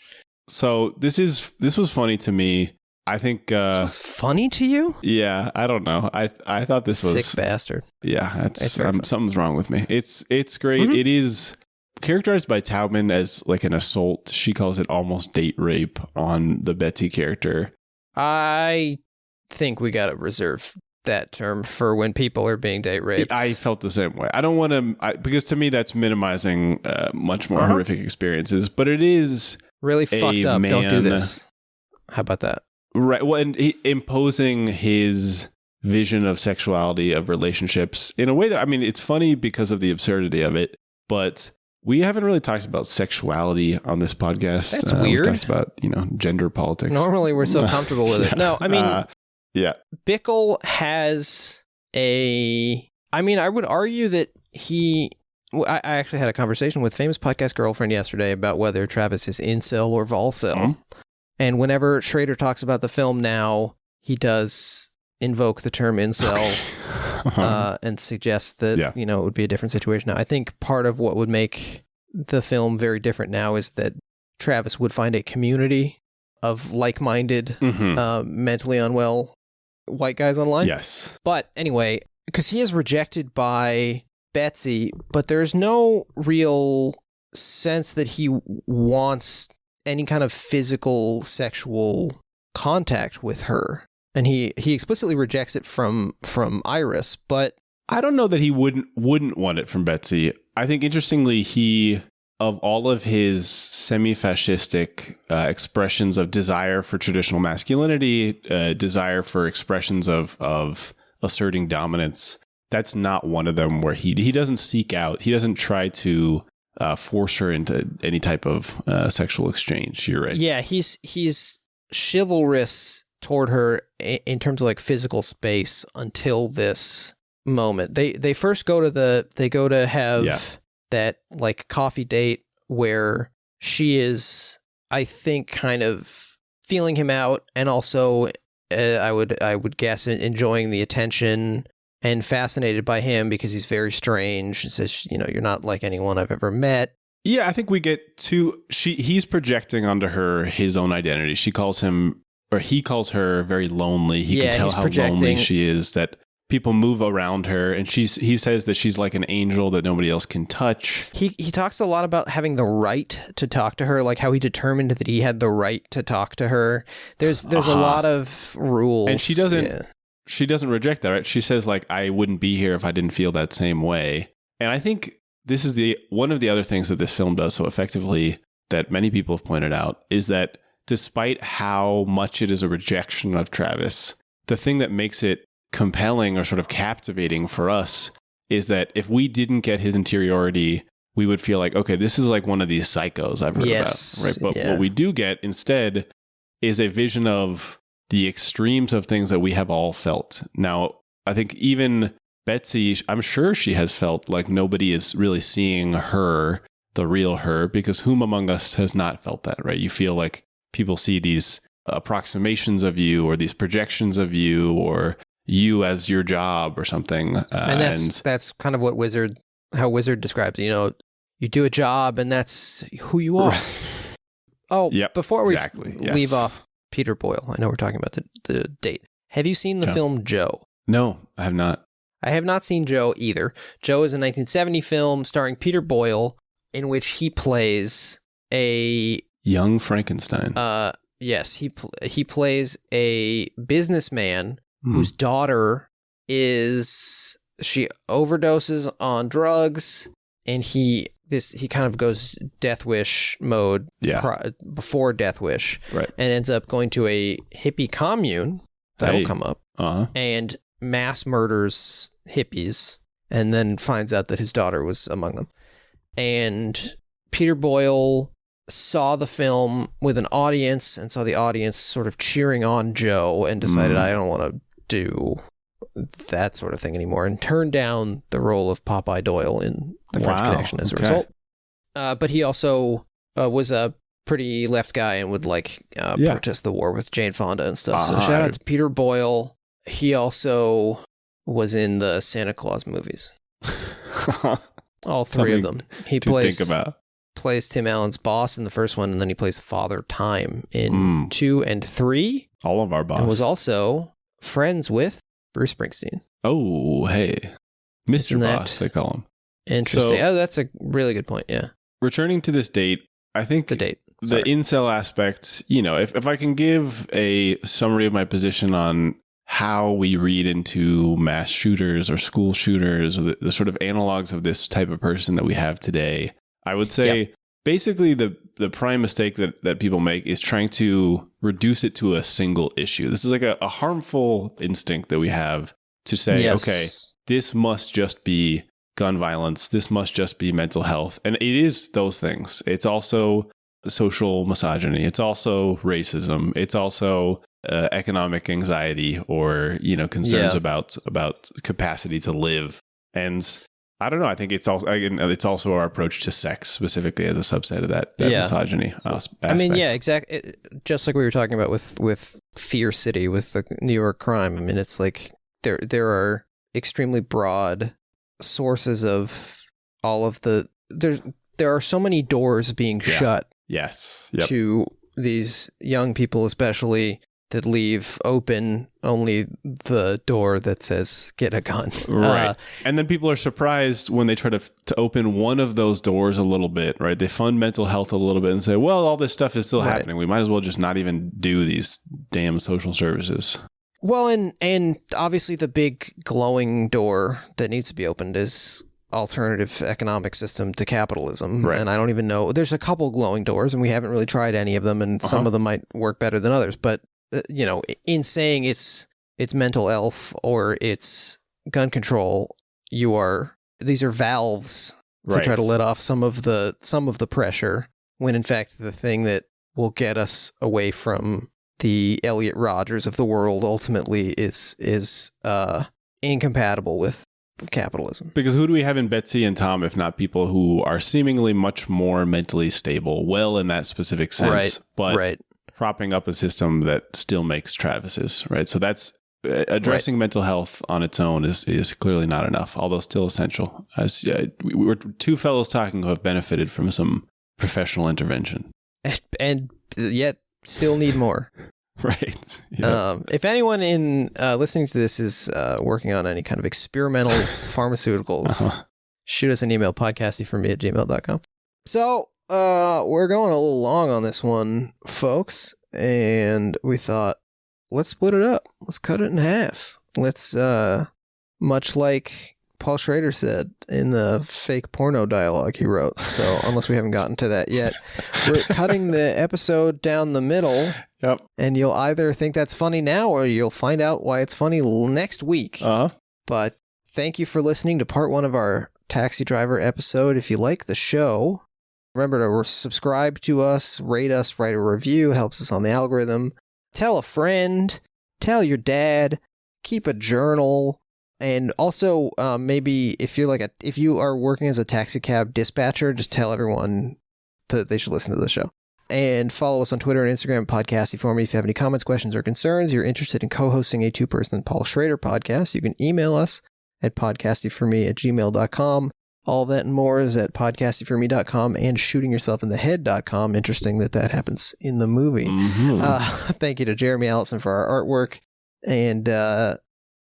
So, this was funny to me. I think this was funny to you? Yeah, I don't know. I thought this was sick bastard. Yeah, something's wrong with me. It's great. Mm-hmm. It is characterized by Taubman as like an assault. She calls it almost date rape on the Betsy character. I think we got to reserve that term for when people are being date raped. I felt the same way. I don't want to, because to me that's minimizing much more horrific experiences, but it is really fucked up. Don't do this. How about that? Right. Well, and imposing his vision of sexuality, of relationships, in a way that, I mean, it's funny because of the absurdity of it, but we haven't really talked about sexuality on this podcast. That's weird. We talked about, gender politics. Normally we're so comfortable with it. No, I mean, Bickle has I would argue that I actually had a conversation with famous podcast girlfriend yesterday about whether Travis is incel or volcel. Mm-hmm. And whenever Schrader talks about the film now, he does invoke the term incel and suggests that, it would be a different situation now. I think part of what would make the film very different now is that Travis would find a community of like-minded, mentally unwell white guys online. Yes. But anyway, because he is rejected by Betsy, but there's no real sense that he wants any kind of physical sexual contact with her. And he explicitly rejects it from Iris, but I don't know that he wouldn't want it from Betsy. I think interestingly, of all of his semi-fascistic expressions of desire for traditional masculinity, desire for expressions of asserting dominance, that's not one of them where he doesn't seek out, he doesn't try to force her into any type of sexual exchange. You're right. Yeah, he's chivalrous toward her in terms of like physical space until this moment. They first go to have that like coffee date where she is, I think, kind of feeling him out, and also I would guess enjoying the attention and fascinated by him because he's very strange. It says, you're not like anyone I've ever met. Yeah, I think we get to he's projecting onto her his own identity. She calls him, or he calls her, very lonely. He can tell how lonely she is, that people move around her, and he says that she's like an angel that nobody else can touch. He talks a lot about having the right to talk to her, like how he determined that he had the right to talk to her. There's a lot of rules, and she doesn't reject that, right? She says, like, I wouldn't be here if I didn't feel that same way. And I think this is one of the other things that this film does so effectively that many people have pointed out, is that despite how much it is a rejection of Travis, the thing that makes it compelling or sort of captivating for us is that if we didn't get his interiority, we would feel like, okay, this is like one of these psychos I've heard about, right? But what we do get instead is a vision of the extremes of things that we have all felt. Now, I think even Betsy, I'm sure she has felt like nobody is really seeing her, the real her, because whom among us has not felt that, right? You feel like people see these approximations of you, or these projections of you, or you as your job or something. And that's kind of what how Wizard describes it. You do a job and that's who you are. Right. Oh, yep, before we leave off Peter Boyle, I know we're talking about the date. Have you seen the film Joe? No, I have not. I have not seen Joe either. Joe is a 1970 film starring Peter Boyle, in which he plays a young Frankenstein. Yes, he plays a businessman whose daughter she overdoses on drugs, and he kind of goes Death Wish mode before Death Wish, right, and ends up going to a hippie commune that'll come up, and mass murders hippies, and then finds out that his daughter was among them. And Peter Boyle saw the film with an audience and saw the audience sort of cheering on Joe, and decided, I don't want to do that sort of thing anymore, and turned down the role of Popeye Doyle in The French Connection as a result. But he also was a pretty left guy and would protest the war with Jane Fonda and stuff. So shout out to Peter Boyle. He also was in the Santa Claus movies. All three of them. He plays Tim Allen's boss in the first one, and then he plays Father Time in 2 and 3. All of our boss. And was also friends with Bruce Springsteen. Oh, hey. Mr. Boss, they call him. Interesting. That's a really good point, yeah. Returning to this date, I think the incel aspect, if I can give a summary of my position on how we read into mass shooters or school shooters, or the sort of analogs of this type of person that we have today, I would say basically the the prime mistake that people make is trying to reduce it to a single issue. This is like a harmful instinct that we have to say, okay, this must just be gun violence. This must just be mental health. And it is those things. It's also social misogyny. It's also racism. It's also economic anxiety or, concerns about capacity to live. And I don't know. I think it's also our approach to sex specifically as a subset of that misogyny aspect. I mean, yeah, exactly. Just like we were talking about with Fear City, with the New York crime. I mean, it's like there are extremely broad sources of all of there are so many doors being shut. Yes. Yep. To these young people, especially, that leave open only the door that says get a gun. Right. And then people are surprised when they try to open one of those doors a little bit, right? They fund mental health a little bit and say, well, all this stuff is still happening. We might as well just not even do these damn social services. Well, and obviously the big glowing door that needs to be opened is alternative economic system to capitalism. Right. And I don't even know. There's a couple glowing doors and we haven't really tried any of them, and some of them might work better than others. But in saying it's mental health or it's gun control, these are valves to try to let off some of the pressure, when in fact the thing that will get us away from the Elliot Rodgers of the world ultimately is incompatible with capitalism. Because who do we have in Betsy and Tom if not people who are seemingly much more mentally stable, well in that specific sense, but propping up a system that still makes Travis's, right? So that's addressing mental health on its own is clearly not enough, although still essential. As we were two fellows talking who have benefited from some professional intervention. And yet still need more. Right. Yep. If anyone in listening to this is working on any kind of experimental pharmaceuticals, shoot us an email, podcastingforme@gmail.com. So we're going a little long on this one, folks, and we thought, let's split it up. Let's cut it in half. Let's, much like Paul Schrader said in the fake porno dialogue he wrote. So unless we haven't gotten to that yet, we're cutting the episode down the middle. Yep. And you'll either think that's funny now or you'll find out why it's funny next week. But thank you for listening to part 1 of our Taxi Driver episode. If you like the show, remember to subscribe to us, rate us, write a review, helps us on the algorithm. Tell a friend, tell your dad, keep a journal. And also, maybe if you are working as a taxi cab dispatcher, just tell everyone that they should listen to the show. And follow us on Twitter and Instagram, Pod Casty For Me. If you have any comments, questions, or concerns, you're interested in co-hosting a 2-person Paul Schrader podcast, you can email us at podcastingforme@gmail.com. All that and more is at podcastingforme.com and shootingyourselfinthehead.com. Interesting that happens in the movie. Mm-hmm. Thank you to Jeremy Allison for our artwork. And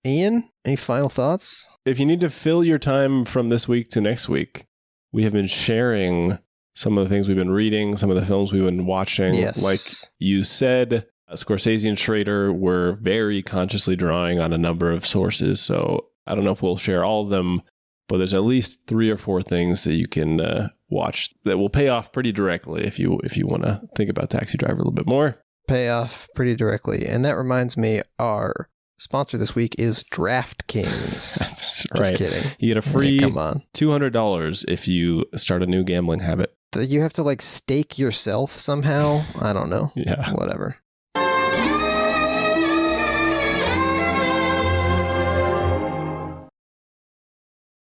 Ian, any final thoughts? If you need to fill your time from this week to next week, we have been sharing some of the things we've been reading, some of the films we've been watching. Yes. Like you said, Scorsese and Schrader were very consciously drawing on a number of sources. So I don't know if we'll share all of them, but there's at least 3 or 4 things that you can watch that will pay off pretty directly if you want to think about Taxi Driver a little bit more. Pay off pretty directly. And that reminds me, our sponsor this week is DraftKings. That's right. Just kidding. You get a free $200 if you start a new gambling habit. You have to stake yourself somehow? I don't know. Yeah. Whatever.